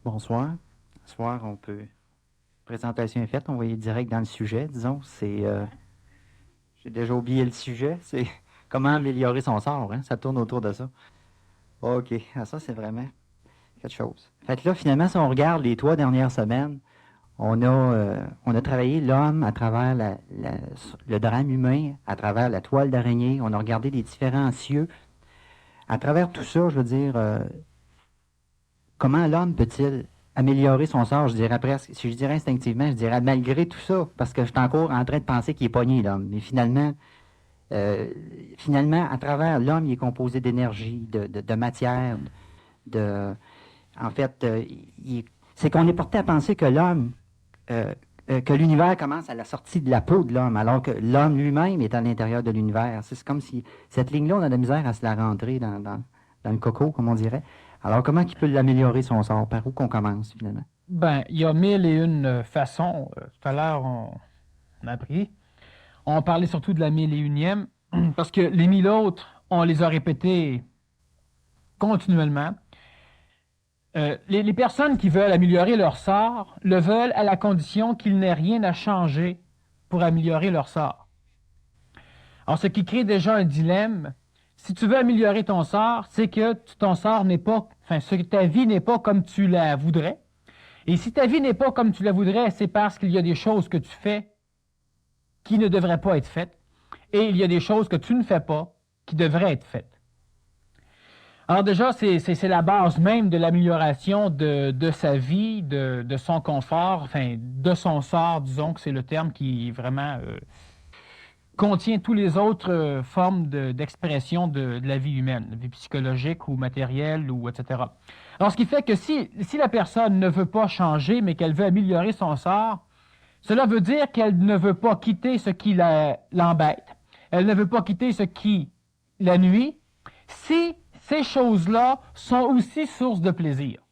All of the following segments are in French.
Bonsoir. Ce soir, on peut. Présentation est faite, on va y direct dans le sujet. Disons, j'ai déjà oublié le sujet. C'est comment améliorer son sort. Hein? Ça tourne autour de ça. OK. Ah, ça, c'est vraiment quelque chose. Fait que là, finalement, si on regarde les 3 dernières semaines, on a travaillé l'homme à travers le drame humain, à travers la toile d'araignée. On a regardé les différents cieux. À travers tout ça, je veux dire, comment l'homme peut-il améliorer son sort, je dirais presque, si je dirais instinctivement, je dirais malgré tout ça, parce que je suis encore en train de penser qu'il est pogné, l'homme. Mais finalement, à travers l'homme, il est composé d'énergie, de matière, de... En fait, c'est qu'on est porté à penser que l'homme, que l'univers commence à la sortie de la peau de l'homme, alors que l'homme lui-même est à l'intérieur de l'univers. C'est comme si cette ligne-là, on a de la misère à se la rentrer dans le coco, comme on dirait. Alors, comment il peut l'améliorer son sort? Par où qu'on commence, finalement? Ben, il y a mille et une façons. Tout à l'heure, on a appris. On parlait surtout de la mille et unième, parce que les mille autres, on les a répétés continuellement. Les personnes qui veulent améliorer leur sort le veulent à la condition qu'il n'ait rien à changer pour améliorer leur sort. Alors, ce qui crée déjà un dilemme. Si tu veux améliorer ton sort, c'est que ton sort n'est pas, ta vie n'est pas comme tu la voudrais. Et si ta vie n'est pas comme tu la voudrais, c'est parce qu'il y a des choses que tu fais qui ne devraient pas être faites, et il y a des choses que tu ne fais pas qui devraient être faites. Alors déjà, c'est la base même de l'amélioration de sa vie, de son confort, de son sort, disons que c'est le terme qui vraiment contient toutes les autres formes d'expression de la vie humaine, la vie psychologique ou matérielle, ou etc. Alors, ce qui fait que si la personne ne veut pas changer, mais qu'elle veut améliorer son sort, cela veut dire qu'elle ne veut pas quitter ce qui l'embête, elle ne veut pas quitter ce qui la nuit, si ces choses-là sont aussi source de plaisir.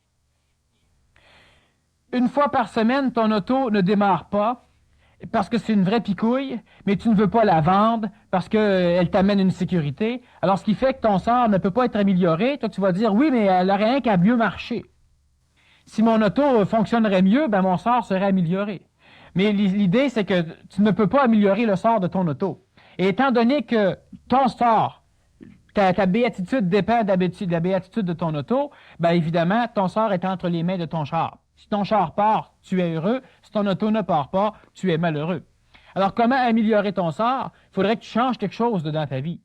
Une fois par semaine, ton auto ne démarre pas, parce que c'est une vraie picouille, mais tu ne veux pas la vendre parce qu'elle t'amène une sécurité. Alors, ce qui fait que ton sort ne peut pas être amélioré, toi, tu vas dire, oui, mais elle n'aurait rien qu'à mieux marcher. Si mon auto fonctionnerait mieux, ben mon sort serait amélioré. Mais l'idée, c'est que tu ne peux pas améliorer le sort de ton auto. Et étant donné que ton sort, ta béatitude dépend de la béatitude de ton auto, ben évidemment, ton sort est entre les mains de ton char. Si ton char part, tu es heureux. Si ton auto ne part pas, tu es malheureux. Alors, comment améliorer ton sort? Il faudrait que tu changes quelque chose dans ta vie.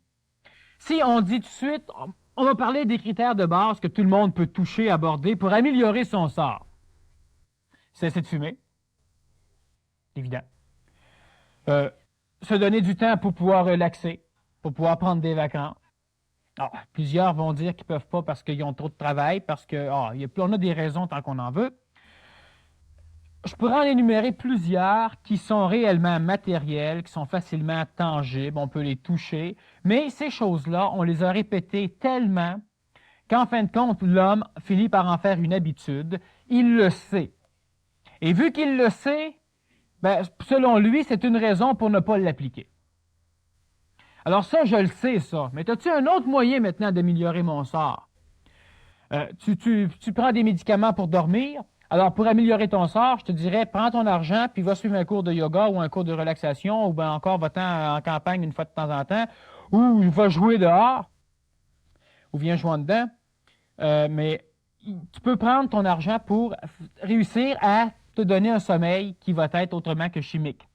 Si on dit tout de suite, on va parler des critères de base que tout le monde peut toucher, aborder pour améliorer son sort. Cesser de fumer. Évident. Se donner du temps pour pouvoir relaxer, pour pouvoir prendre des vacances. Plusieurs vont dire qu'ils ne peuvent pas parce qu'ils ont trop de travail, parce qu'on a des raisons tant qu'on en veut. Je pourrais en énumérer plusieurs qui sont réellement matériels, qui sont facilement tangibles, on peut les toucher, mais ces choses-là, on les a répétées tellement qu'en fin de compte, l'homme finit par en faire une habitude. Il le sait. Et vu qu'il le sait, selon lui, c'est une raison pour ne pas l'appliquer. Alors ça, je le sais, ça. Mais as-tu un autre moyen maintenant d'améliorer mon sort? Tu prends des médicaments pour dormir. Alors, pour améliorer ton sort, je te dirais, prends ton argent, puis va suivre un cours de yoga ou un cours de relaxation, ou bien encore va-t'en en campagne une fois de temps en temps, ou va jouer dehors, ou viens jouer en dedans. Mais tu peux prendre ton argent pour réussir à te donner un sommeil qui va être autrement que chimique.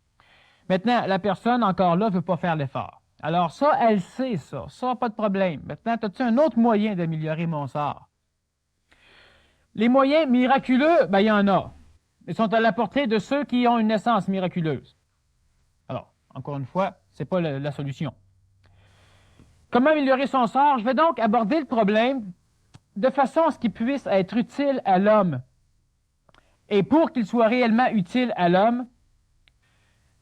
Maintenant, la personne, encore là, ne veut pas faire l'effort. Alors ça, elle sait ça. Ça, pas de problème. Maintenant, as-tu un autre moyen d'améliorer mon sort? Les moyens miraculeux, il y en a. Ils sont à la portée de ceux qui ont une naissance miraculeuse. Alors, encore une fois, ce n'est pas la solution. Comment améliorer son sort? Je vais donc aborder le problème de façon à ce qu'il puisse être utile à l'homme. Et pour qu'il soit réellement utile à l'homme,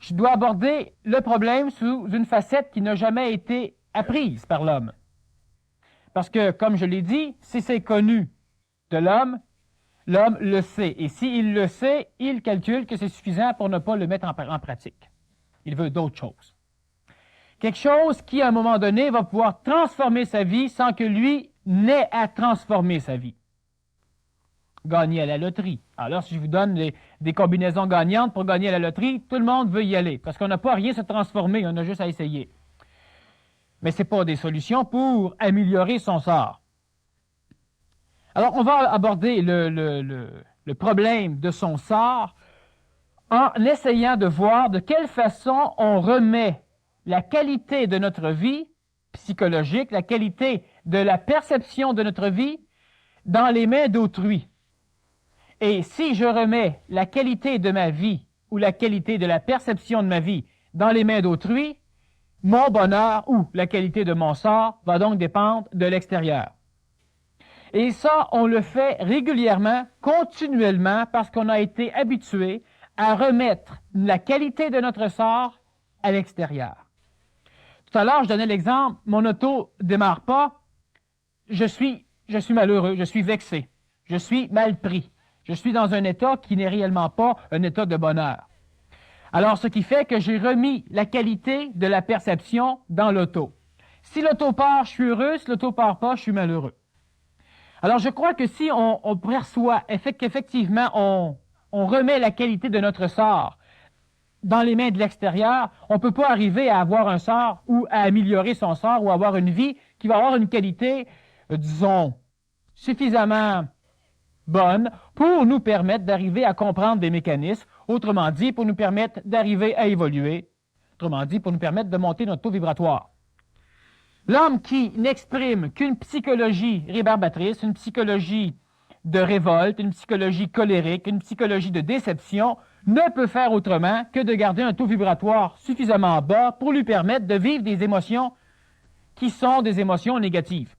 je dois aborder le problème sous une facette qui n'a jamais été apprise par l'homme. Parce que, comme je l'ai dit, si c'est connu de l'homme le sait. Et s'il le sait, il calcule que c'est suffisant pour ne pas le mettre en pratique. Il veut d'autres choses. Quelque chose qui, à un moment donné, va pouvoir transformer sa vie sans que lui n'ait à transformer sa vie. gagner à la loterie. Alors, si je vous donne des combinaisons gagnantes pour gagner à la loterie, tout le monde veut y aller, parce qu'on n'a pas à rien se transformer, on a juste à essayer. Mais ce n'est pas des solutions pour améliorer son sort. Alors, on va aborder le problème de son sort en essayant de voir de quelle façon on remet la qualité de notre vie psychologique, la qualité de la perception de notre vie dans les mains d'autrui. Et si je remets la qualité de ma vie ou la qualité de la perception de ma vie dans les mains d'autrui, mon bonheur ou la qualité de mon sort va donc dépendre de l'extérieur. Et ça, on le fait régulièrement, continuellement, parce qu'on a été habitué à remettre la qualité de notre sort à l'extérieur. Tout à l'heure, je donnais l'exemple, mon auto ne démarre pas, je suis malheureux, je suis vexé, je suis mal pris, je suis dans un état qui n'est réellement pas un état de bonheur. Alors, ce qui fait que j'ai remis la qualité de la perception dans l'auto. Si l'auto part, je suis heureux, si l'auto part pas, je suis malheureux. Alors, je crois que si on perçoit qu'effectivement on remet la qualité de notre sort dans les mains de l'extérieur, on ne peut pas arriver à avoir un sort ou à améliorer son sort ou à avoir une vie qui va avoir une qualité, disons, suffisamment bonne pour nous permettre d'arriver à comprendre des mécanismes, autrement dit, pour nous permettre d'arriver à évoluer, autrement dit, pour nous permettre de monter notre taux vibratoire. L'homme qui n'exprime qu'une psychologie rébarbatrice, une psychologie de révolte, une psychologie colérique, une psychologie de déception, ne peut faire autrement que de garder un taux vibratoire suffisamment bas pour lui permettre de vivre des émotions qui sont des émotions négatives.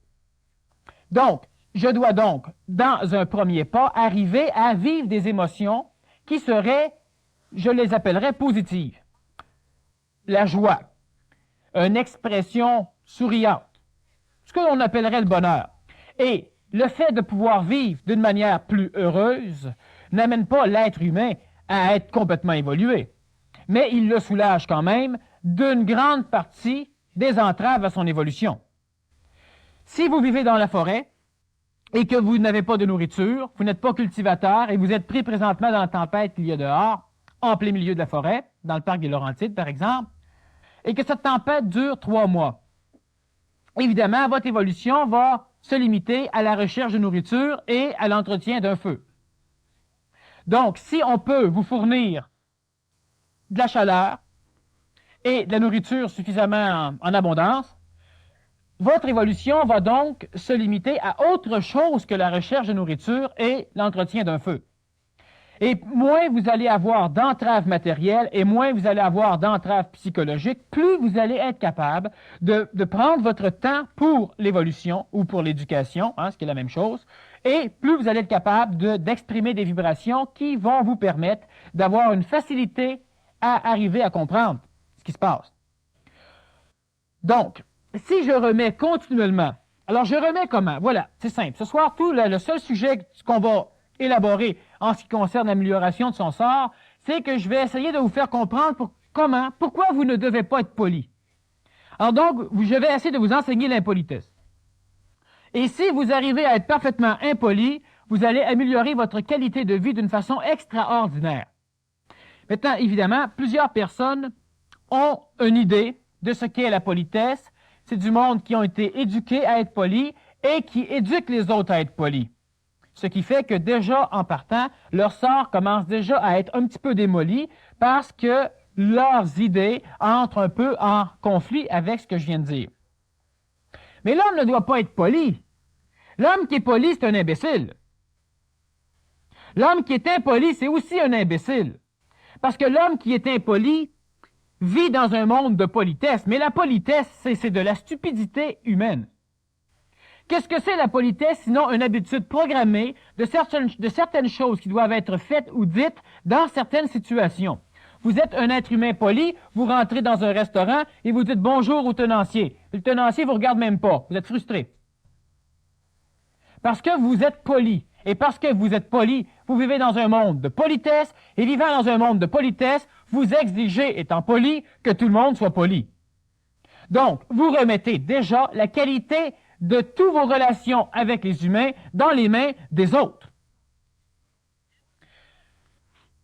Donc, je dois donc, dans un premier pas, arriver à vivre des émotions qui seraient, je les appellerais positives. La joie, une expression souriante, ce que l'on appellerait le bonheur. Et le fait de pouvoir vivre d'une manière plus heureuse n'amène pas l'être humain à être complètement évolué, mais il le soulage quand même d'une grande partie des entraves à son évolution. Si vous vivez dans la forêt et que vous n'avez pas de nourriture, vous n'êtes pas cultivateur et vous êtes pris présentement dans la tempête qu'il y a dehors, en plein milieu de la forêt, dans le parc des Laurentides par exemple, et que cette tempête dure 3 mois, évidemment, votre évolution va se limiter à la recherche de nourriture et à l'entretien d'un feu. Donc, si on peut vous fournir de la chaleur et de la nourriture suffisamment en abondance, votre évolution va donc se limiter à autre chose que la recherche de nourriture et l'entretien d'un feu. Et moins vous allez avoir d'entraves matérielles et moins vous allez avoir d'entraves psychologiques, plus vous allez être capable de prendre votre temps pour l'évolution ou pour l'éducation, ce qui est la même chose, et plus vous allez être capable d'exprimer des vibrations qui vont vous permettre d'avoir une facilité à arriver à comprendre ce qui se passe. Donc, si je remets continuellement, alors je remets comment? Voilà, c'est simple. Ce soir, le seul sujet qu'on va élaborer en ce qui concerne l'amélioration de son sort, c'est que je vais essayer de vous faire comprendre pourquoi vous ne devez pas être poli. Alors donc, je vais essayer de vous enseigner l'impolitesse. Et si vous arrivez à être parfaitement impoli, vous allez améliorer votre qualité de vie d'une façon extraordinaire. Maintenant, évidemment, plusieurs personnes ont une idée de ce qu'est la politesse. C'est du monde qui ont été éduqués à être polis et qui éduquent les autres à être polis. Ce qui fait que déjà, en partant, leur sort commence déjà à être un petit peu démoli parce que leurs idées entrent un peu en conflit avec ce que je viens de dire. Mais l'homme ne doit pas être poli. L'homme qui est poli, c'est un imbécile. L'homme qui est impoli, c'est aussi un imbécile. Parce que l'homme qui est impoli vit dans un monde de politesse. Mais la politesse, c'est de la stupidité humaine. Qu'est-ce que c'est la politesse, sinon une habitude programmée de certaines choses qui doivent être faites ou dites dans certaines situations? Vous êtes un être humain poli, vous rentrez dans un restaurant et vous dites bonjour au tenancier. Le tenancier vous regarde même pas, vous êtes frustré. Parce que vous êtes poli. Et parce que vous êtes poli, vous vivez dans un monde de politesse, et vivant dans un monde de politesse, vous exigez, étant poli, que tout le monde soit poli. Donc, vous remettez déjà la qualité de toutes vos relations avec les humains dans les mains des autres.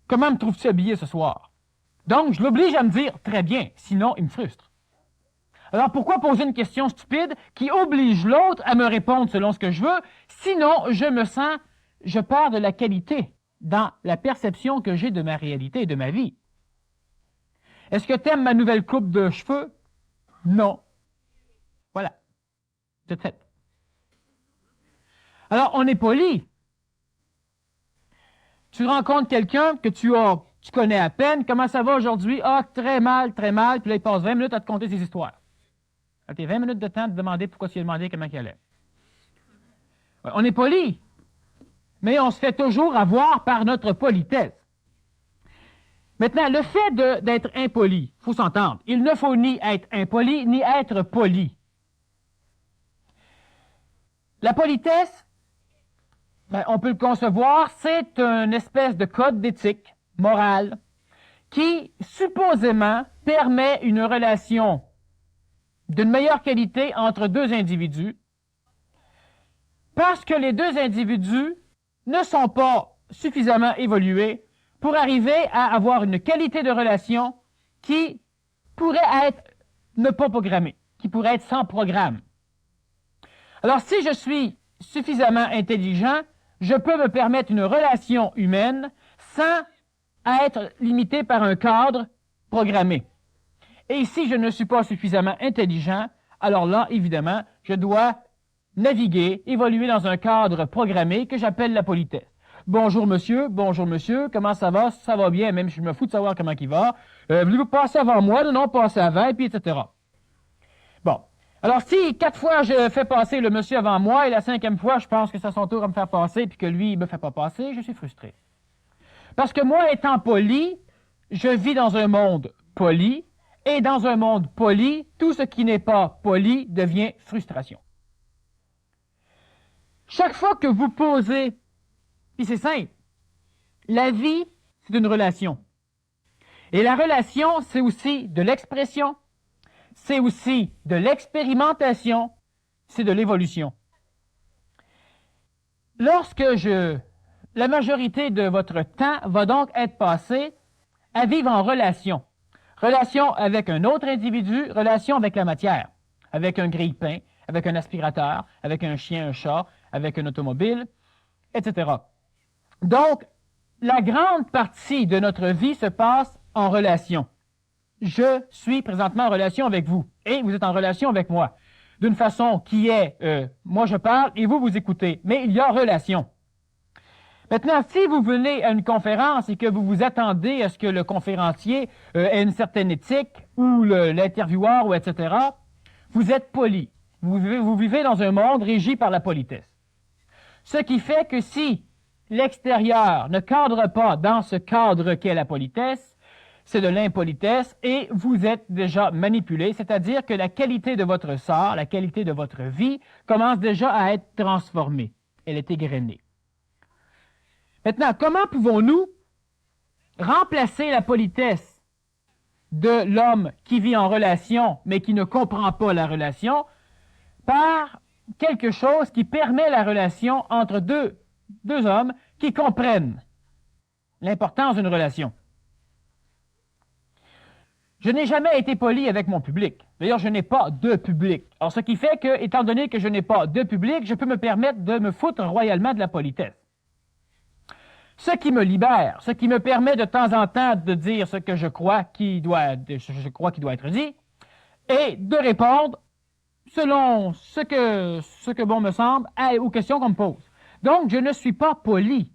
comment me trouves-tu habillé ce soir? Donc, je l'oblige à me dire, très bien, sinon il me frustre. Alors, pourquoi poser une question stupide qui oblige l'autre à me répondre selon ce que je veux, sinon je perds de la qualité dans la perception que j'ai de ma réalité et de ma vie. Est-ce que tu aimes ma nouvelle coupe de cheveux? Non. Voilà. C'est fait. Alors, on est poli. Tu rencontres quelqu'un que tu connais à peine. Comment ça va aujourd'hui? Ah, très mal, très mal. Puis là, il passe 20 minutes à te conter ses histoires. Tu as 20 minutes de temps de demander pourquoi tu lui as demandé comment il allait. Ouais, on est poli. Mais on se fait toujours avoir par notre politesse. Maintenant, le fait d'être impoli, il faut s'entendre. Il ne faut ni être impoli, ni être poli. La politesse, on peut le concevoir, c'est une espèce de code d'éthique morale qui, supposément, permet une relation d'une meilleure qualité entre deux individus parce que les deux individus ne sont pas suffisamment évolués pour arriver à avoir une qualité de relation qui pourrait être ne pas programmée, qui pourrait être sans programme. Alors, si je suis suffisamment intelligent, je peux me permettre une relation humaine sans être limité par un cadre programmé. Et si je ne suis pas suffisamment intelligent, alors là, évidemment, je dois naviguer, évoluer dans un cadre programmé que j'appelle la politesse. Bonjour monsieur, comment ça va? Ça va bien, même je me fous de savoir comment il va. Voulez-vous passer avant moi? Non, passer avant, et puis etc. Bon. Alors, si 4 fois je fais passer le monsieur avant moi et la 5e fois, je pense que c'est son tour à me faire passer puis que lui, il me fait pas passer, je suis frustré. Parce que moi, étant poli, je vis dans un monde poli et dans un monde poli, tout ce qui n'est pas poli devient frustration. Chaque fois que vous posez, puis c'est simple, la vie, c'est une relation. Et la relation, c'est aussi de l'expression, c'est aussi de l'expérimentation, c'est de l'évolution. La majorité de votre temps va donc être passé à vivre en relation. Relation avec un autre individu, relation avec la matière, avec un grille-pain, avec un aspirateur, avec un chien, un chat, avec une automobile, etc. Donc, la grande partie de notre vie se passe en relation. Je suis présentement en relation avec vous et vous êtes en relation avec moi. D'une façon qui est, moi je parle et vous écoutez, mais il y a relation. Maintenant, si vous venez à une conférence et que vous vous attendez à ce que le conférencier ait une certaine éthique ou l'intervieweur, ou etc., vous êtes poli. Vous vivez dans un monde régi par la politesse. Ce qui fait que si l'extérieur ne cadre pas dans ce cadre qu'est la politesse, c'est de l'impolitesse et vous êtes déjà manipulé, c'est-à-dire que la qualité de votre sort, la qualité de votre vie commence déjà à être transformée. Elle est égrenée. Maintenant, comment pouvons-nous remplacer la politesse de l'homme qui vit en relation mais qui ne comprend pas la relation par quelque chose qui permet la relation entre deux hommes qui comprennent l'importance d'une relation? Je n'ai jamais été poli avec mon public. D'ailleurs, je n'ai pas de public. Alors, ce qui fait que, étant donné que je n'ai pas de public, je peux me permettre de me foutre royalement de la politesse. Ce qui me libère, ce qui me permet de temps en temps de dire ce que je crois qui doit être dit, et de répondre selon ce que bon me semble aux questions qu'on me pose. Donc, je ne suis pas poli.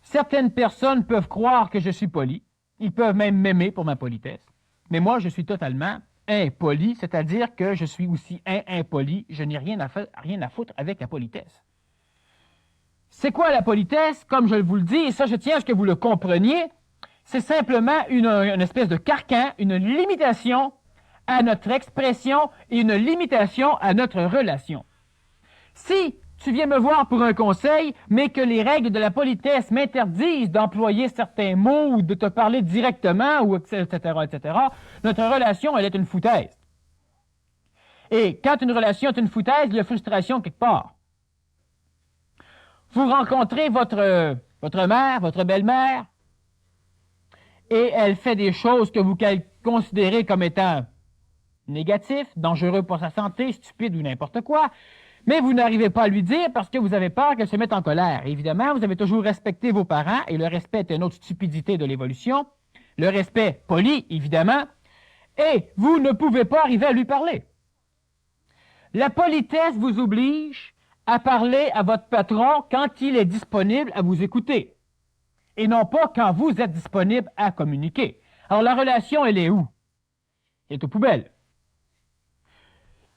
Certaines personnes peuvent croire que je suis poli. Ils peuvent même m'aimer pour ma politesse. Mais moi, je suis totalement impoli, c'est-à-dire que je suis aussi impoli. Je n'ai rien à foutre avec la politesse. C'est quoi la politesse? Comme je vous le dis, et ça, je tiens à ce que vous le compreniez, c'est simplement une espèce de carcan, une limitation à notre expression et une limitation à notre relation. Si tu viens me voir pour un conseil, mais que les règles de la politesse m'interdisent d'employer certains mots ou de te parler directement, ou etc., notre relation, elle est une foutaise. Et quand une relation est une foutaise, il y a frustration quelque part. Vous rencontrez votre mère, votre belle-mère, et elle fait des choses que vous considérez comme étant négatifs, dangereux pour sa santé, stupides ou n'importe quoi, mais vous n'arrivez pas à lui dire parce que vous avez peur qu'elle se mette en colère. Évidemment, vous avez toujours respecté vos parents, et le respect est une autre stupidité de l'évolution. Le respect poli, évidemment, et vous ne pouvez pas arriver à lui parler. La politesse vous oblige à parler à votre patron quand il est disponible à vous écouter, et non pas quand vous êtes disponible à communiquer. Alors la relation, elle est où? Elle est aux poubelles.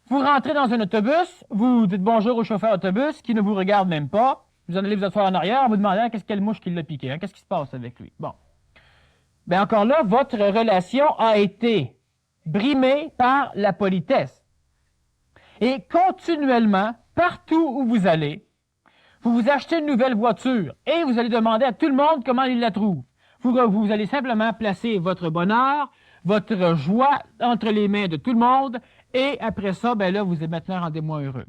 Vous rentrez dans un autobus, vous dites bonjour au chauffeur d'autobus qui ne vous regarde même pas, vous en allez vous asseoir en arrière en vous demandant quelle mouche qui l'a piqué, qu'est-ce qui se passe avec lui. Bon. Bien encore là, votre relation a été brimée par la politesse. Et continuellement, partout où vous allez, vous achetez une nouvelle voiture et vous allez demander à tout le monde comment il la trouve. Vous allez simplement placer votre bonheur, votre joie entre les mains de tout le monde, et après ça, ben là, vous êtes maintenant rendez-moi heureux.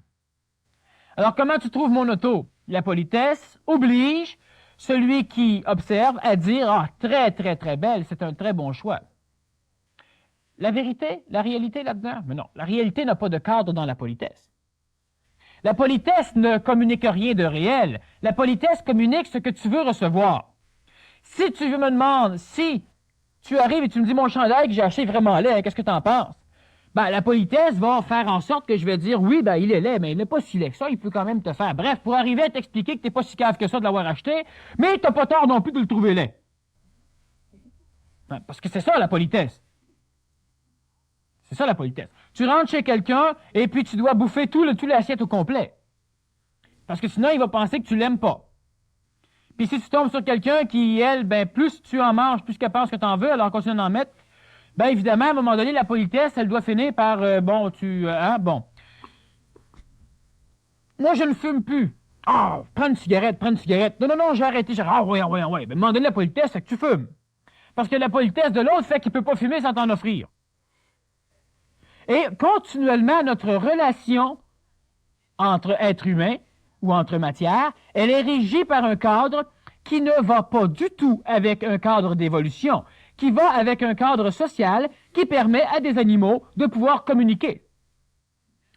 Alors, comment tu trouves mon auto? La politesse oblige celui qui observe à dire « Ah, très, très, très belle, c'est un très bon choix ». La vérité, la réalité là-dedans? Mais non, la réalité n'a pas de cadre dans la politesse. La politesse ne communique rien de réel. La politesse communique ce que tu veux recevoir. Si tu me demandes, si tu arrives et tu me dis « Mon chandail que j'ai acheté vraiment laid, qu'est-ce que tu en penses? » Ben, la politesse va faire en sorte que je vais dire « Oui, ben, il est laid, mais il n'est pas si laid que ça, il peut quand même te faire. » Bref, pour arriver à t'expliquer que tu n'es pas si cave que ça de l'avoir acheté, mais tu n'as pas tort non plus de le trouver laid. Ben, parce que c'est ça la politesse. C'est ça la politesse. Tu rentres chez quelqu'un et puis tu dois bouffer tout l'assiette au complet. Parce que sinon, il va penser que tu l'aimes pas. Puis si tu tombes sur quelqu'un qui, elle, ben, plus tu en manges, plus qu'elle pense que tu en veux, alors continue d'en mettre, ben évidemment, à un moment donné, la politesse, elle doit finir par, bon. Moi, je ne fume plus. Ah, prends une cigarette. Non, j'ai arrêté. Ah, ouais. Ben, à un moment donné, la politesse, c'est que tu fumes. Parce que la politesse de l'autre fait qu'il ne peut pas fumer sans t'en offrir. Et continuellement, notre relation entre êtres humains ou entre matières, elle est régie par un cadre qui ne va pas du tout avec un cadre d'évolution, qui va avec un cadre social qui permet à des animaux de pouvoir communiquer.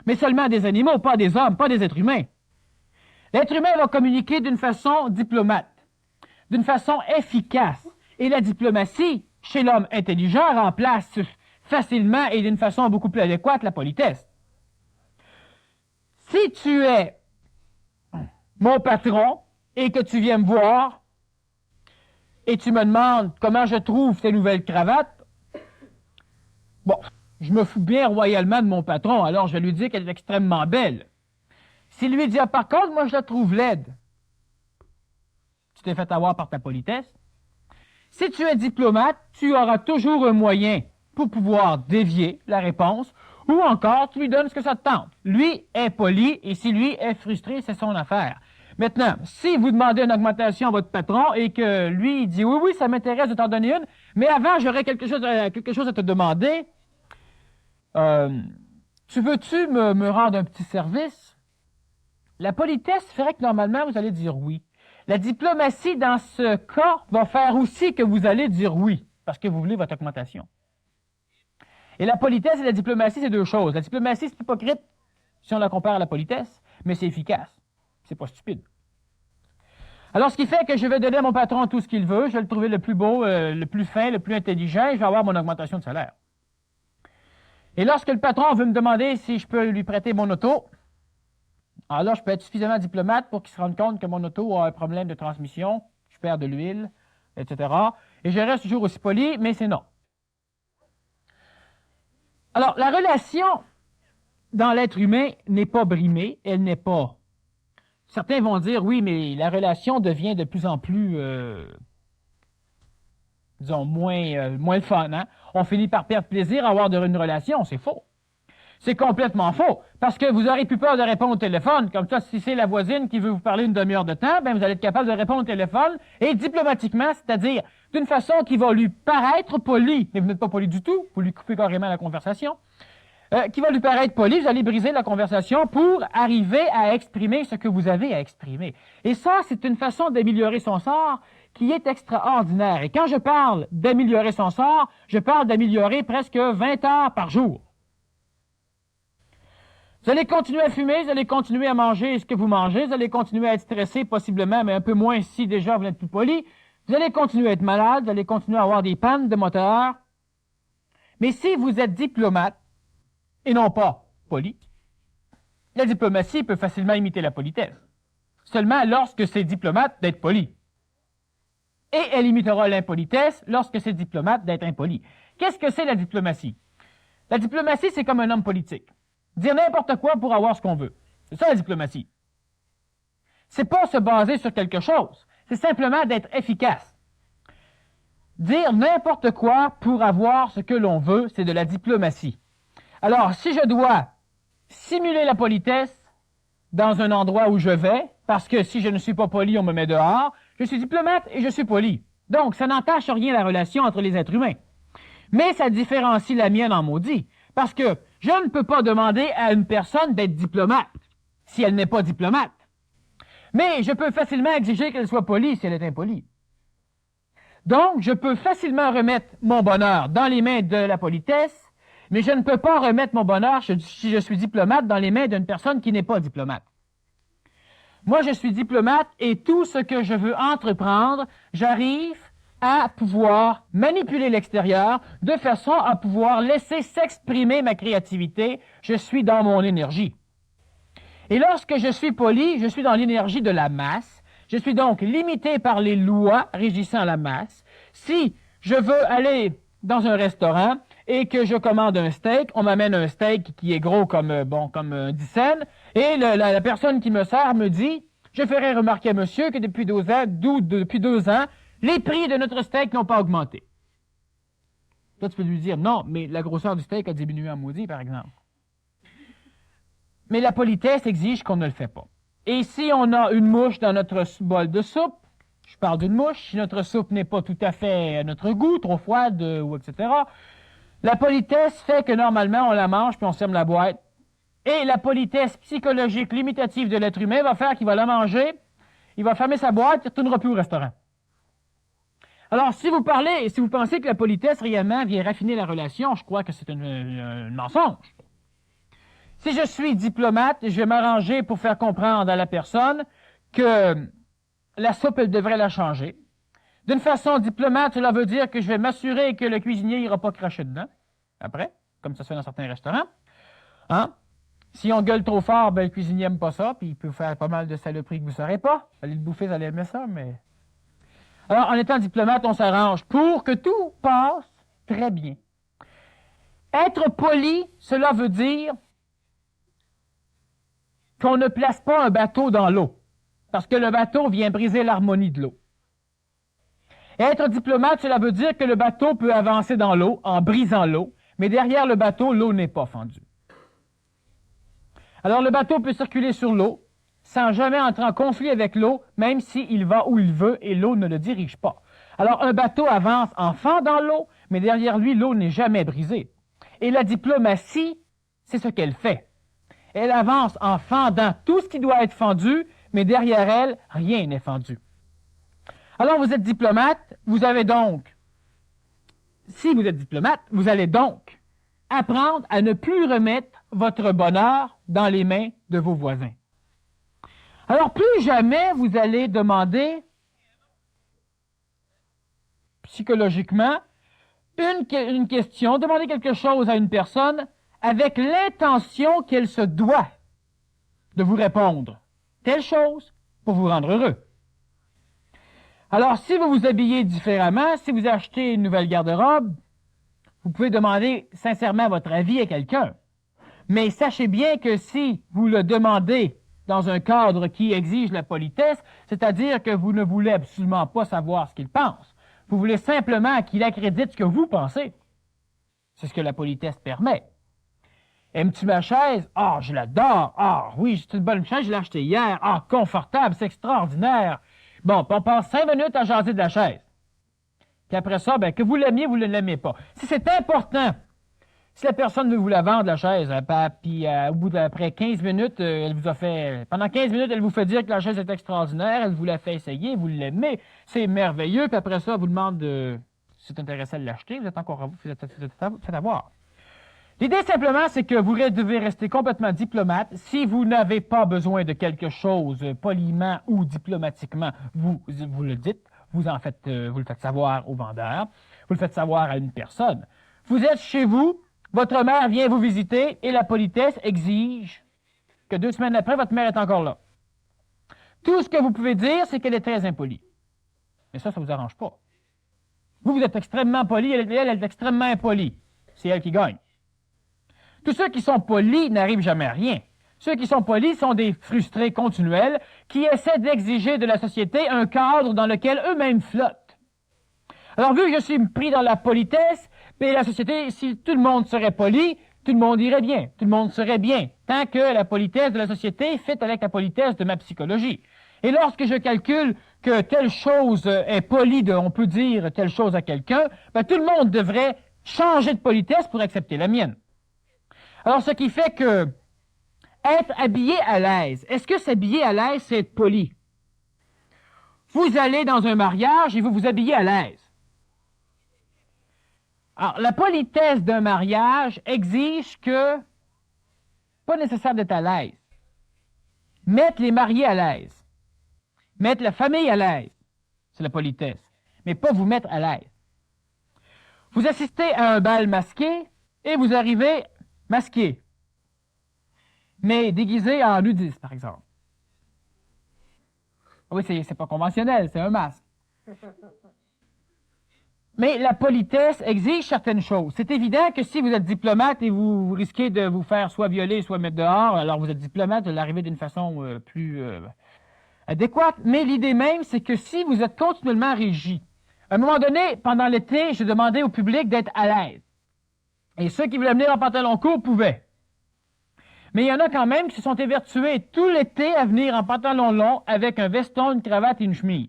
Mais seulement à des animaux, pas des hommes, pas des êtres humains. L'être humain va communiquer d'une façon diplomate, d'une façon efficace. Et la diplomatie, chez l'homme intelligent, remplace facilement et d'une façon beaucoup plus adéquate la politesse. Si tu es mon patron et que tu viens me voir et tu me demandes comment je trouve tes nouvelles cravates, bon, je me fous bien royalement de mon patron, alors je lui dis qu'elle est extrêmement belle. S'il lui dit, ah, par contre, moi je la trouve laide, tu t'es fait avoir par ta politesse. Si tu es diplomate, tu auras toujours un moyen pour pouvoir dévier la réponse, ou encore tu lui donnes ce que ça te tente. Lui est poli, et si lui est frustré, c'est son affaire. Maintenant, si vous demandez une augmentation à votre patron et que lui il dit oui, ça m'intéresse de t'en donner une, mais avant j'aurais quelque chose à te demander. Tu veux-tu me rendre un petit service? La politesse ferait que normalement vous allez dire oui. La diplomatie dans ce cas va faire aussi que vous allez dire oui, parce que vous voulez votre augmentation. Et la politesse et la diplomatie, c'est deux choses. La diplomatie, c'est hypocrite si on la compare à la politesse, mais c'est efficace. C'est pas stupide. Alors, ce qui fait que je vais donner à mon patron tout ce qu'il veut, je vais le trouver le plus beau, le plus fin, le plus intelligent, et je vais avoir mon augmentation de salaire. Et lorsque le patron veut me demander si je peux lui prêter mon auto, alors je peux être suffisamment diplomate pour qu'il se rende compte que mon auto a un problème de transmission, je perds de l'huile, etc. Et je reste toujours aussi poli, mais c'est non. Alors, la relation dans l'être humain n'est pas brimée, elle n'est pas. Certains vont dire, oui, mais la relation devient de plus en plus, disons, moins le fun. Hein? On finit par perdre plaisir à avoir une relation, c'est faux. C'est complètement faux, parce que vous aurez plus peur de répondre au téléphone. Comme ça, si c'est la voisine qui veut vous parler une demi-heure de temps, ben vous allez être capable de répondre au téléphone, et diplomatiquement, c'est-à-dire d'une façon qui va lui paraître polie, mais vous n'êtes pas poli du tout, vous lui coupez carrément la conversation. qui va lui paraître poli, vous allez briser la conversation pour arriver à exprimer ce que vous avez à exprimer. Et ça, c'est une façon d'améliorer son sort qui est extraordinaire. Et quand je parle d'améliorer son sort, je parle d'améliorer presque 20 heures par jour. Vous allez continuer à fumer, vous allez continuer à manger ce que vous mangez, vous allez continuer à être stressé possiblement, mais un peu moins si déjà vous n'êtes plus poli. Vous allez continuer à être malade, vous allez continuer à avoir des pannes de moteur. Mais si vous êtes diplomate, et non pas poli, la diplomatie peut facilement imiter la politesse. Seulement lorsque c'est diplomate d'être poli. Et elle imitera l'impolitesse lorsque c'est diplomate d'être impoli. Qu'est-ce que c'est la diplomatie? La diplomatie, c'est comme un homme politique. Dire n'importe quoi pour avoir ce qu'on veut. C'est ça la diplomatie. C'est pas se baser sur quelque chose. C'est simplement d'être efficace. Dire n'importe quoi pour avoir ce que l'on veut, c'est de la diplomatie. Alors, si je dois simuler la politesse dans un endroit où je vais, parce que si je ne suis pas poli, on me met dehors, je suis diplomate et je suis poli. Donc, ça n'entache rien la relation entre les êtres humains. Mais ça différencie la mienne en maudit, parce que je ne peux pas demander à une personne d'être diplomate si elle n'est pas diplomate. Mais je peux facilement exiger qu'elle soit polie si elle est impolie. Donc, je peux facilement remettre mon bonheur dans les mains de la politesse, mais je ne peux pas remettre mon bonheur si je suis diplomate dans les mains d'une personne qui n'est pas diplomate. Moi, je suis diplomate et tout ce que je veux entreprendre, j'arrive à pouvoir manipuler l'extérieur de façon à pouvoir laisser s'exprimer ma créativité. Je suis dans mon énergie. Et lorsque je suis poli, je suis dans l'énergie de la masse. Je suis donc limité par les lois régissant la masse. Si je veux aller dans un restaurant et que je commande un steak, on m'amène un steak qui est gros comme 10 cents, et la personne qui me sert me dit, je ferai remarquer à monsieur que depuis 2 ans, les prix de notre steak n'ont pas augmenté. Toi, tu peux lui dire, non, mais la grosseur du steak a diminué en maudit, par exemple. Mais la politesse exige qu'on ne le fait pas. Et si on a une mouche dans notre bol de soupe, je parle d'une mouche, si notre soupe n'est pas tout à fait à notre goût, trop froide, ou etc., la politesse fait que normalement, on la mange puis on ferme la boîte. Et la politesse psychologique limitative de l'être humain va faire qu'il va la manger, il va fermer sa boîte, il ne retournera plus au restaurant. Alors, si vous pensez que la politesse réellement vient raffiner la relation, je crois que c'est un mensonge. Si je suis diplomate, je vais m'arranger pour faire comprendre à la personne que la soupe, elle devrait la changer. D'une façon diplomate, cela veut dire que je vais m'assurer que le cuisinier n'ira pas cracher dedans, après, comme ça se fait dans certains restaurants. Hein? Si on gueule trop fort, ben, le cuisinier n'aime pas ça, puis il peut faire pas mal de saloperies que vous ne saurez pas. Allez le bouffer, vous allez aimer ça, mais... Alors, en étant diplomate, on s'arrange pour que tout passe très bien. Être poli, cela veut dire qu'on ne place pas un bateau dans l'eau, parce que le bateau vient briser l'harmonie de l'eau. Être diplomate, cela veut dire que le bateau peut avancer dans l'eau en brisant l'eau, mais derrière le bateau, l'eau n'est pas fendue. Alors, le bateau peut circuler sur l'eau sans jamais entrer en conflit avec l'eau, même s'il va où il veut et l'eau ne le dirige pas. Alors, un bateau avance en fendant l'eau, mais derrière lui, l'eau n'est jamais brisée. Et la diplomatie, c'est ce qu'elle fait. Elle avance en fendant tout ce qui doit être fendu, mais derrière elle, rien n'est fendu. Alors, vous êtes diplomate, vous avez donc, si vous êtes diplomate, vous allez donc apprendre à ne plus remettre votre bonheur dans les mains de vos voisins. Alors, plus jamais vous allez demander psychologiquement une question, demander quelque chose à une personne avec l'intention qu'elle se doit de vous répondre telle chose pour vous rendre heureux. Alors, si vous vous habillez différemment, si vous achetez une nouvelle garde-robe, vous pouvez demander sincèrement votre avis à quelqu'un. Mais sachez bien que si vous le demandez dans un cadre qui exige la politesse, c'est-à-dire que vous ne voulez absolument pas savoir ce qu'il pense, vous voulez simplement qu'il accrédite ce que vous pensez. C'est ce que la politesse permet. Aimes-tu ma chaise? Ah, je l'adore. Ah, oui, c'est une bonne chaise, je l'ai achetée hier. Ah, confortable, c'est extraordinaire. Bon, puis on passe 5 minutes à jaser de la chaise. Puis après ça, ben, que vous l'aimiez ou vous ne l'aimez pas. Si c'est important, Si la personne veut vous la vendre, la chaise, puis au bout d'après 15 minutes, elle vous a fait... Pendant 15 minutes, elle vous fait dire que la chaise est extraordinaire, elle vous la fait essayer, vous l'aimez, c'est merveilleux, puis après ça, elle vous demande si vous êtes intéressé à l'acheter, vous êtes encore vous faites avoir. L'idée, simplement, c'est que vous devez rester complètement diplomate. Si vous n'avez pas besoin de quelque chose poliment ou diplomatiquement, vous le dites, vous le faites savoir au vendeur, vous le faites savoir à une personne. Vous êtes chez vous, votre mère vient vous visiter et la politesse exige que 2 semaines après, votre mère est encore là. Tout ce que vous pouvez dire, c'est qu'elle est très impolie. Mais ça ne vous arrange pas. Vous êtes extrêmement poli, elle est extrêmement impolie. C'est elle qui gagne. Tous ceux qui sont polis n'arrivent jamais à rien. Ceux qui sont polis sont des frustrés continuels qui essaient d'exiger de la société un cadre dans lequel eux-mêmes flottent. Alors, vu que je suis pris dans la politesse, mais la société, si tout le monde serait poli, tout le monde irait bien, tout le monde serait bien, tant que la politesse de la société fit avec la politesse de ma psychologie. Et lorsque je calcule que telle chose est polie, on peut dire telle chose à quelqu'un, ben, tout le monde devrait changer de politesse pour accepter la mienne. Alors, ce qui fait que être habillé à l'aise, est-ce que s'habiller à l'aise, c'est être poli? Vous allez dans un mariage et vous vous habillez à l'aise. Alors, la politesse d'un mariage exige que, pas nécessaire d'être à l'aise, mettre les mariés à l'aise, mettre la famille à l'aise, c'est la politesse, mais pas vous mettre à l'aise. Vous assistez à un bal masqué et vous arrivez masqué, mais déguisé en nudiste, par exemple. Oui, c'est pas conventionnel, c'est un masque. Mais la politesse exige certaines choses. C'est évident que si vous êtes diplomate et vous risquez de vous faire soit violer, soit mettre dehors, alors vous êtes diplomate, de l'arriver d'une façon plus adéquate. Mais l'idée même, c'est que si vous êtes continuellement régi, à un moment donné, pendant l'été, je demandais au public d'être à l'aise. Et ceux qui voulaient venir en pantalon court pouvaient. Mais il y en a quand même qui se sont évertués tout l'été à venir en pantalon long avec un veston, une cravate et une chemise.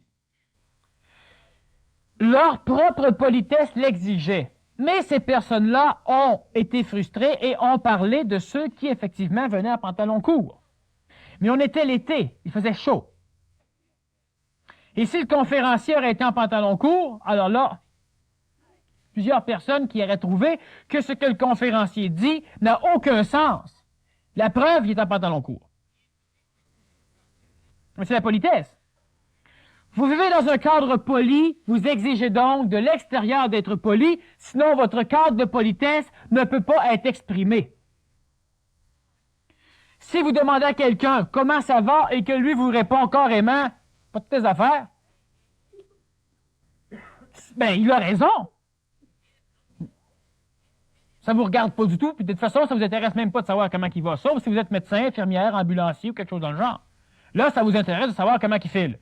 Leur propre politesse l'exigeait. Mais ces personnes-là ont été frustrées et ont parlé de ceux qui, effectivement, venaient en pantalon court. Mais on était l'été, il faisait chaud. Et si le conférencier aurait été en pantalon court, alors là, plusieurs personnes qui auraient trouvé que ce que le conférencier dit n'a aucun sens. La preuve, il est en pantalon court. Mais c'est la politesse. Vous vivez dans un cadre poli, vous exigez donc de l'extérieur d'être poli, sinon votre cadre de politesse ne peut pas être exprimé. Si vous demandez à quelqu'un comment ça va et que lui vous répond carrément pas de tes affaires, ben il a raison. Ça vous regarde pas du tout, puis de toute façon, ça vous intéresse même pas de savoir comment il va, sauf si vous êtes médecin, infirmière, ambulancier ou quelque chose dans le genre. Là, ça vous intéresse de savoir comment il file.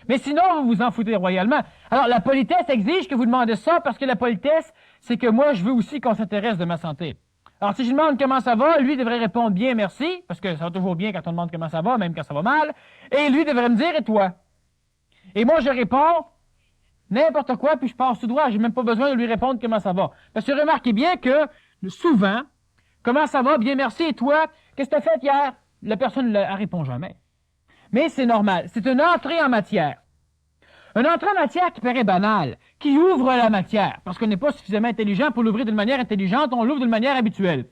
Mais sinon, vous vous en foutez royalement. Alors, la politesse exige que vous demandez ça, parce que la politesse, c'est que moi, je veux aussi qu'on s'intéresse de ma santé. Alors, si je demande comment ça va, lui devrait répondre bien merci, parce que ça va toujours bien quand on demande comment ça va, même quand ça va mal, et lui devrait me dire, et toi? Et moi, je réponds n'importe quoi, puis je passe tout droit, j'ai même pas besoin de lui répondre comment ça va. Parce que remarquez bien que, souvent, comment ça va, bien merci, et toi? Qu'est-ce que tu as fait hier? La personne ne répond jamais. Mais c'est normal. C'est une entrée en matière. Une entrée en matière qui paraît banale, qui ouvre la matière, parce qu'on n'est pas suffisamment intelligent pour l'ouvrir d'une manière intelligente, on l'ouvre d'une manière habituelle.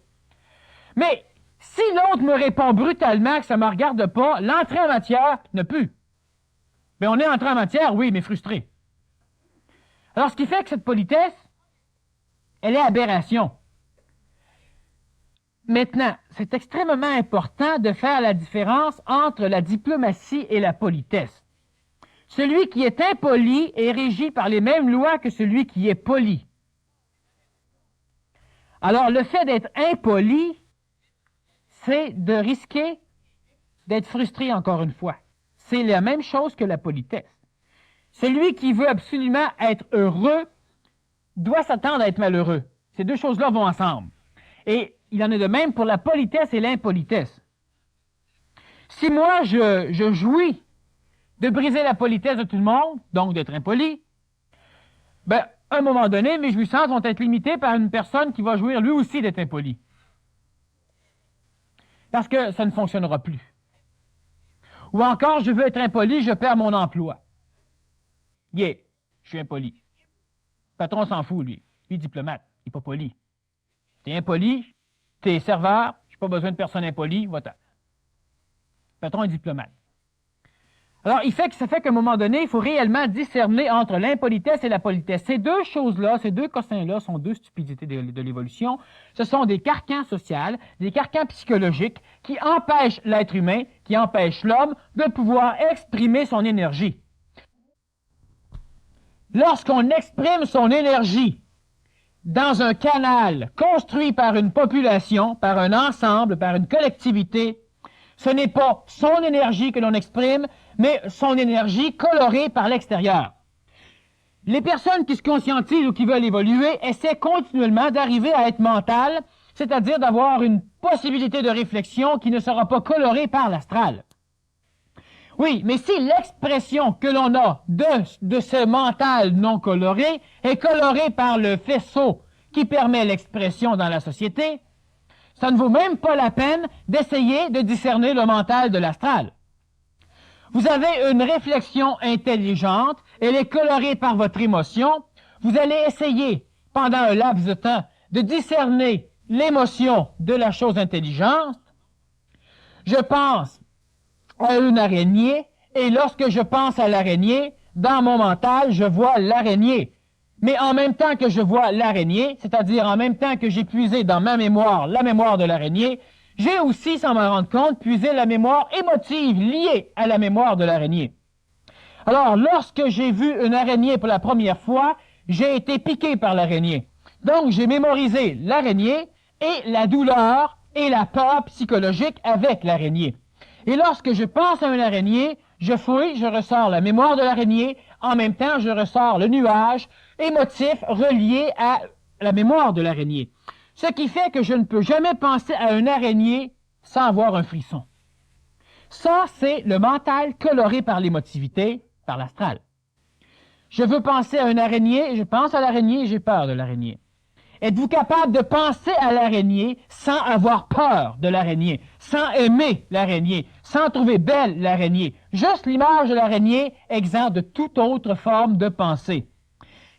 Mais si l'autre me répond brutalement que ça ne me regarde pas, l'entrée en matière ne peut. Mais on est entré en matière, oui, mais frustré. Alors, ce qui fait que cette politesse, elle est aberration. Maintenant, c'est extrêmement important de faire la différence entre la diplomatie et la politesse. Celui qui est impoli est régi par les mêmes lois que celui qui est poli. Alors, le fait d'être impoli, c'est de risquer d'être frustré encore une fois. C'est la même chose que la politesse. Celui qui veut absolument être heureux doit s'attendre à être malheureux. Ces deux choses-là vont ensemble. Et il en est de même pour la politesse et l'impolitesse. Si moi, je jouis de briser la politesse de tout le monde, donc d'être impoli, ben, à un moment donné, mes jouissances vont être limitées par une personne qui va jouir lui aussi d'être impoli. Parce que ça ne fonctionnera plus. Ou encore, je veux être impoli, je perds mon emploi. Yeah, je suis impoli. Le patron s'en fout, lui. Lui, diplomate, il n'est pas poli. T'es impoli, t'es serveur, j'ai pas besoin de personne impolie, va-t'en. Le patron est diplomate. Alors, ça fait qu'à un moment donné, il faut réellement discerner entre l'impolitesse et la politesse. Ces deux choses-là, ces deux cossins-là sont deux stupidités de l'évolution. Ce sont des carcans sociaux, des carcans psychologiques qui empêchent l'être humain, qui empêchent l'homme de pouvoir exprimer son énergie. Lorsqu'on exprime son énergie dans un canal construit par une population, par un ensemble, par une collectivité, ce n'est pas son énergie que l'on exprime, mais son énergie colorée par l'extérieur. Les personnes qui se conscientisent ou qui veulent évoluer essaient continuellement d'arriver à être mentales, c'est-à-dire d'avoir une possibilité de réflexion qui ne sera pas colorée par l'astral. Oui, mais si l'expression que l'on a de ce mental non coloré est colorée par le faisceau qui permet l'expression dans la société, ça ne vaut même pas la peine d'essayer de discerner le mental de l'astral. Vous avez une réflexion intelligente, elle est colorée par votre émotion. Vous allez essayer, pendant un laps de temps, de discerner l'émotion de la chose intelligente. Je pense à une araignée, et lorsque je pense à l'araignée, dans mon mental, je vois l'araignée. Mais en même temps que je vois l'araignée, c'est-à-dire en même temps que j'ai puisé dans ma mémoire la mémoire de l'araignée, j'ai aussi, sans m'en rendre compte, puisé la mémoire émotive liée à la mémoire de l'araignée. Alors, lorsque j'ai vu une araignée pour la première fois, j'ai été piqué par l'araignée. Donc, j'ai mémorisé l'araignée et la douleur et la peur psychologique avec l'araignée. Et lorsque je pense à une araignée, je fouille, je ressors la mémoire de l'araignée, en même temps, je ressors le nuage émotif relié à la mémoire de l'araignée. Ce qui fait que je ne peux jamais penser à une araignée sans avoir un frisson. Ça, c'est le mental coloré par l'émotivité, par l'astral. Je veux penser à une araignée, je pense à l'araignée et j'ai peur de l'araignée. Êtes-vous capable de penser à l'araignée sans avoir peur de l'araignée, sans aimer l'araignée, sans trouver belle l'araignée? Juste l'image de l'araignée exempte de toute autre forme de pensée.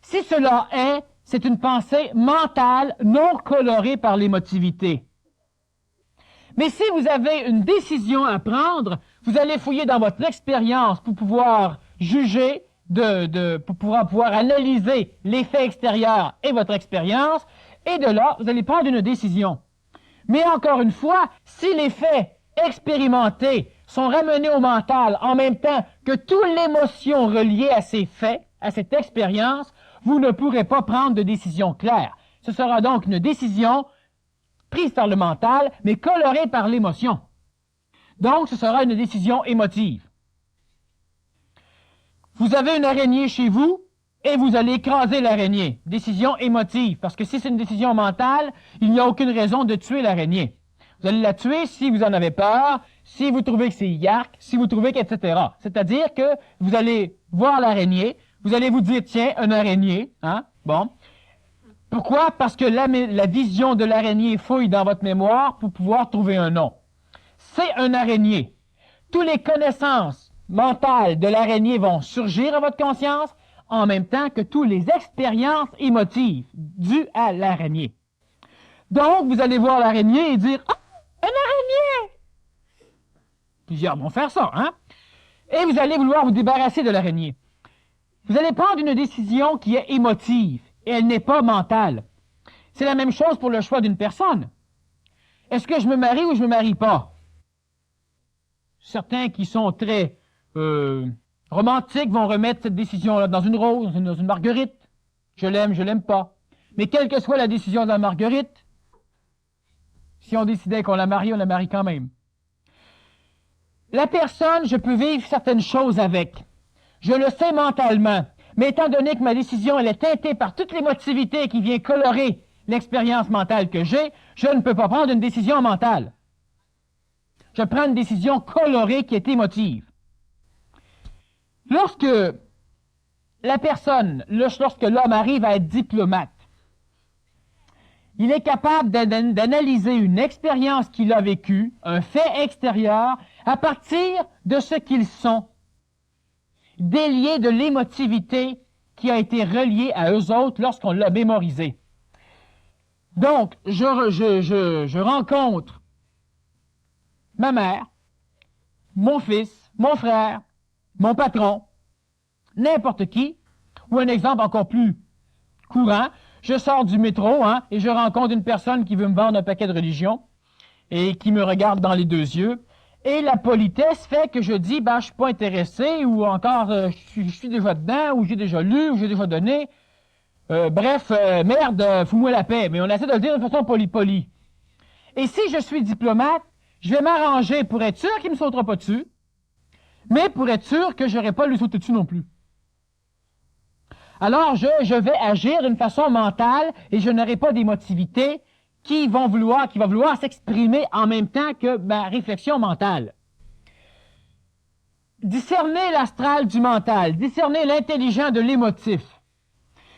Si cela est, c'est une pensée mentale non colorée par l'émotivité. Mais si vous avez une décision à prendre, vous allez fouiller dans votre expérience pour pouvoir juger, pour pouvoir analyser les faits extérieurs et votre expérience, et de là, vous allez prendre une décision. Mais encore une fois, si les faits expérimentés sont ramenés au mental en même temps que toute l'émotion reliée à ces faits, à cette expérience, vous ne pourrez pas prendre de décision claire. Ce sera donc une décision prise par le mental, mais colorée par l'émotion. Donc, ce sera une décision émotive. Vous avez une araignée chez vous et vous allez écraser l'araignée. Décision émotive, parce que si c'est une décision mentale, il n'y a aucune raison de tuer l'araignée. Vous allez la tuer si vous en avez peur, si vous trouvez que c'est yark, si vous trouvez que, etc. C'est-à-dire que vous allez voir l'araignée, vous allez vous dire, tiens, une araignée, hein, bon. Pourquoi? Parce que la vision de l'araignée fouille dans votre mémoire pour pouvoir trouver un nom. C'est une araignée. Toutes les connaissances mentales de l'araignée vont surgir à votre conscience en même temps que toutes les expériences émotives dues à l'araignée. Donc, vous allez voir l'araignée et dire, « Ah, une araignée! » Plusieurs vont faire ça, hein? Et vous allez vouloir vous débarrasser de l'araignée. Vous allez prendre une décision qui est émotive et elle n'est pas mentale. C'est la même chose pour le choix d'une personne. Est-ce que je me marie ou je me marie pas? Certains qui sont très romantiques vont remettre cette décision-là dans une rose, dans une marguerite. Je l'aime, je l'aime pas. Mais quelle que soit la décision de la marguerite, si on décidait qu'on la marie quand même. La personne, je peux vivre certaines choses avec. Je le sais mentalement. Mais étant donné que ma décision elle est teintée par toute l'émotivité qui vient colorer l'expérience mentale que j'ai, je ne peux pas prendre une décision mentale. Je prends une décision colorée qui est émotive. Lorsque la personne, lorsque l'homme arrive à être diplomate, il est capable d'analyser une expérience qu'il a vécue, un fait extérieur, à partir de ce qu'ils sont, délié de l'émotivité qui a été reliée à eux autres lorsqu'on l'a mémorisé. Donc, je rencontre ma mère, mon fils, mon frère, mon patron, n'importe qui, ou un exemple encore plus courant, je sors du métro et je rencontre une personne qui veut me vendre un paquet de religion et qui me regarde dans les deux yeux. Et la politesse fait que je dis, je suis pas intéressé, ou encore, je suis déjà dedans, ou j'ai déjà lu, ou j'ai déjà donné. Merde, fous-moi la paix. Mais on essaie de le dire de façon polie. Et si je suis diplomate, je vais m'arranger pour être sûr qu'il ne me sautera pas dessus, mais pour être sûr que je n'aurai pas à lui sauter dessus non plus. Alors, je vais agir d'une façon mentale et je n'aurai pas d'émotivité qui va vouloir s'exprimer en même temps que ma réflexion mentale. Discerner l'astral du mental, discerner l'intelligent de l'émotif,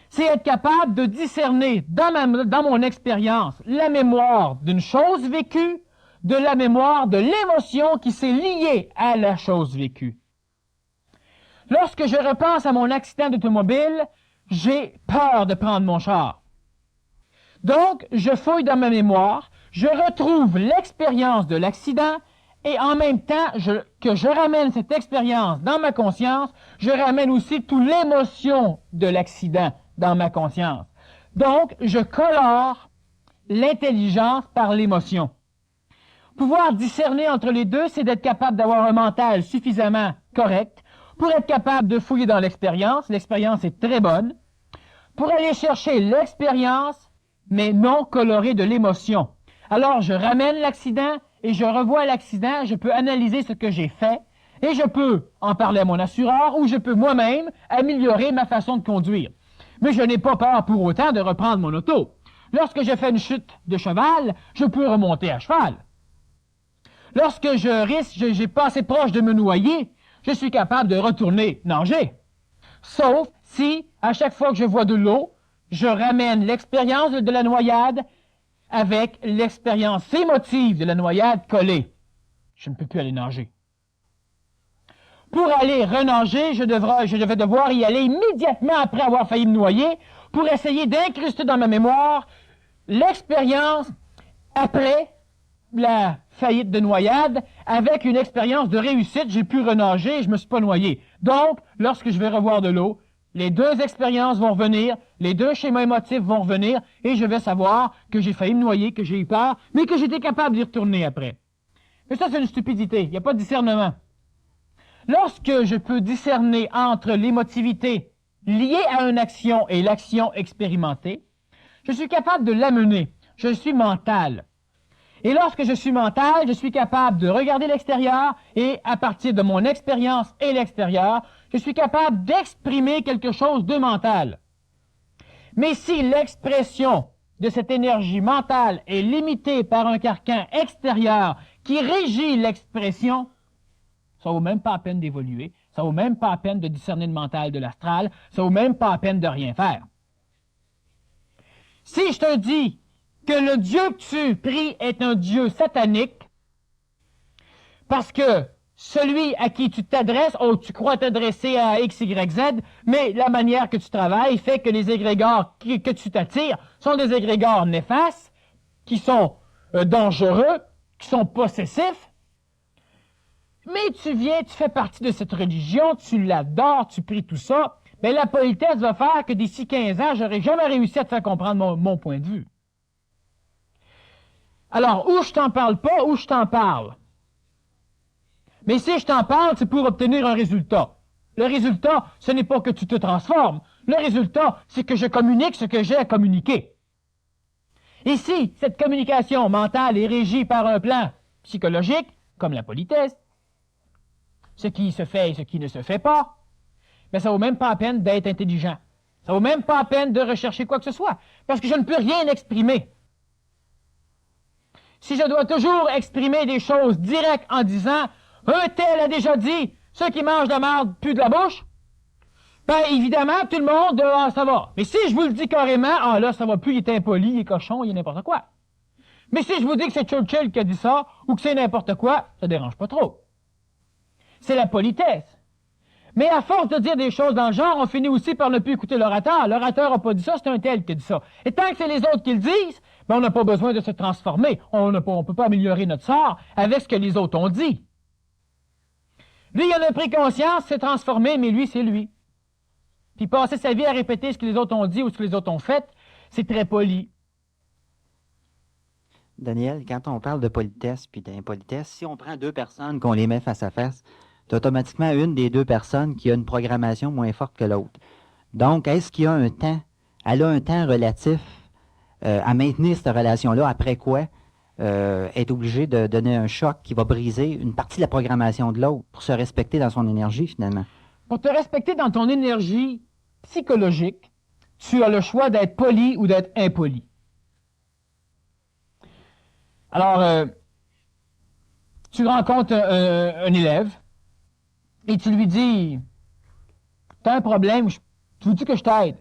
c'est être capable de discerner dans mon expérience la mémoire d'une chose vécue de la mémoire de l'émotion qui s'est liée à la chose vécue. Lorsque je repense à mon accident d'automobile, j'ai peur de prendre mon char. Donc, je fouille dans ma mémoire, je retrouve l'expérience de l'accident et en même temps que je ramène cette expérience dans ma conscience, je ramène aussi toute l'émotion de l'accident dans ma conscience. Donc, je colore l'intelligence par l'émotion. Pouvoir discerner entre les deux, c'est d'être capable d'avoir un mental suffisamment correct pour être capable de fouiller dans l'expérience. L'expérience est très bonne. Pour aller chercher l'expérience, mais non colorée de l'émotion. Alors, je ramène l'accident et je revois l'accident, je peux analyser ce que j'ai fait et je peux en parler à mon assureur ou je peux moi-même améliorer ma façon de conduire. Mais je n'ai pas peur pour autant de reprendre mon auto. Lorsque je fais une chute de cheval, je peux remonter à cheval. Lorsque j'ai pas assez proche de me noyer, je suis capable de retourner nager. Sauf si, à chaque fois que je vois de l'eau, je ramène l'expérience de la noyade avec l'expérience émotive de la noyade collée. Je ne peux plus aller nager. Pour aller renager, je devais devoir y aller immédiatement après avoir failli me noyer pour essayer d'incruster dans ma mémoire l'expérience après la faillite de noyade avec une expérience de réussite. J'ai pu renager et je me suis pas noyé. Donc, lorsque je vais revoir de l'eau, les deux expériences vont revenir, les deux schémas émotifs vont revenir et je vais savoir que j'ai failli me noyer, que j'ai eu peur, mais que j'étais capable d'y retourner après. Mais ça, c'est une stupidité. Il n'y a pas de discernement. Lorsque je peux discerner entre l'émotivité liée à une action et l'action expérimentée, je suis capable de l'amener. Je suis mental. Et lorsque je suis mental, je suis capable de regarder l'extérieur et à partir de mon expérience et l'extérieur, je suis capable d'exprimer quelque chose de mental. Mais si l'expression de cette énergie mentale est limitée par un carcan extérieur qui régit l'expression, ça vaut même pas la peine d'évoluer, ça vaut même pas la peine de discerner le mental de l'astral, ça vaut même pas la peine de rien faire. Si je te dis que le Dieu que tu pries est un Dieu satanique, parce que celui à qui tu t'adresses, tu crois t'adresser à X, Y, Z, mais la manière que tu travailles fait que les égrégores que tu t'attires sont des égrégores néfastes, qui sont dangereux, qui sont possessifs. Mais tu fais partie de cette religion, tu l'adores, tu pries tout ça, mais la politesse va faire que d'ici 15 ans, j'aurai jamais réussi à te faire comprendre mon point de vue. Alors, ou je t'en parle pas, ou je t'en parle. Mais si je t'en parle, c'est pour obtenir un résultat. Le résultat, ce n'est pas que tu te transformes. Le résultat, c'est que je communique ce que j'ai à communiquer. Et si cette communication mentale est régie par un plan psychologique, comme la politesse, ce qui se fait et ce qui ne se fait pas, mais ça vaut même pas la peine d'être intelligent. Ça vaut même pas la peine de rechercher quoi que ce soit, parce que je ne peux rien exprimer. Si je dois toujours exprimer des choses directes en disant « Un tel a déjà dit, ceux qui mangent de la marde puent de la bouche », Ben, évidemment, tout le monde, ça va. Mais si je vous le dis carrément, là, ça va plus, il est impoli, il est cochon, il est n'importe quoi. Mais si je vous dis que c'est Churchill qui a dit ça, ou que c'est n'importe quoi, ça dérange pas trop. C'est la politesse. Mais à force de dire des choses dans le genre, on finit aussi par ne plus écouter l'orateur. L'orateur n'a pas dit ça, c'est un tel qui a dit ça. Et tant que c'est les autres qui le disent, ben on n'a pas besoin de se transformer. On ne peut pas améliorer notre sort avec ce que les autres ont dit. Lui, il en a pris conscience, s'est transformé, mais lui, c'est lui. Puis passer sa vie à répéter ce que les autres ont dit ou ce que les autres ont fait, c'est très poli. Daniel, quand on parle de politesse puis d'impolitesse, si on prend deux personnes, qu'on les met face à face, tu as automatiquement une des deux personnes qui a une programmation moins forte que l'autre. Donc, est-ce qu'il y a un temps, elle a un temps relatif à maintenir cette relation-là, après quoi est obligée de donner un choc qui va briser une partie de la programmation de l'autre pour se respecter dans son énergie, finalement? Pour te respecter dans ton énergie psychologique, tu as le choix d'être poli ou d'être impoli. Alors, tu rencontres un élève et tu lui dis « T'as un problème, tu veux-tu que je t'aide? »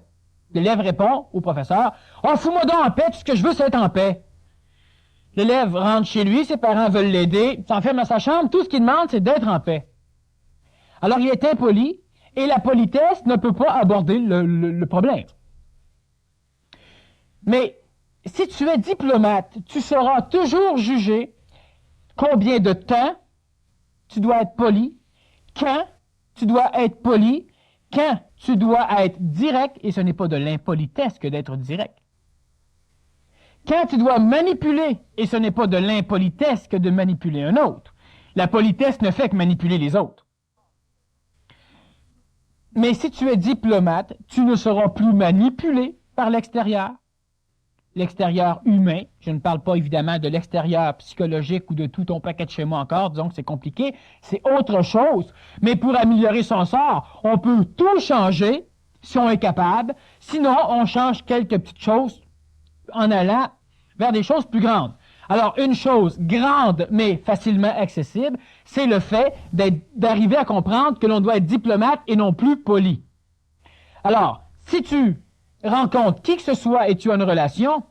L'élève répond au professeur « Oh, fous-moi donc en paix, tout ce que je veux, c'est être en paix. » L'élève rentre chez lui, ses parents veulent l'aider, s'enferme dans sa chambre, tout ce qu'il demande, c'est d'être en paix. Alors, il est impoli et la politesse ne peut pas aborder le problème. Mais si tu es diplomate, tu seras toujours jugé combien de temps tu dois être poli, quand tu dois être poli, quand tu dois être direct, et ce n'est pas de l'impolitesse que d'être direct. Quand tu dois manipuler, et ce n'est pas de l'impolitesse que de manipuler un autre. La politesse ne fait que manipuler les autres. Mais si tu es diplomate, tu ne seras plus manipulé par l'extérieur. L'extérieur humain, je ne parle pas évidemment de l'extérieur psychologique ou de tout ton paquet de chez moi encore, disons que c'est compliqué, c'est autre chose. Mais pour améliorer son sort, on peut tout changer si on est capable, sinon on change quelques petites choses en allant vers des choses plus grandes. Alors, une chose grande mais facilement accessible, c'est le fait d'arriver à comprendre que l'on doit être diplomate et non plus poli. Alors, si tu rencontres qui que ce soit et tu as une relation,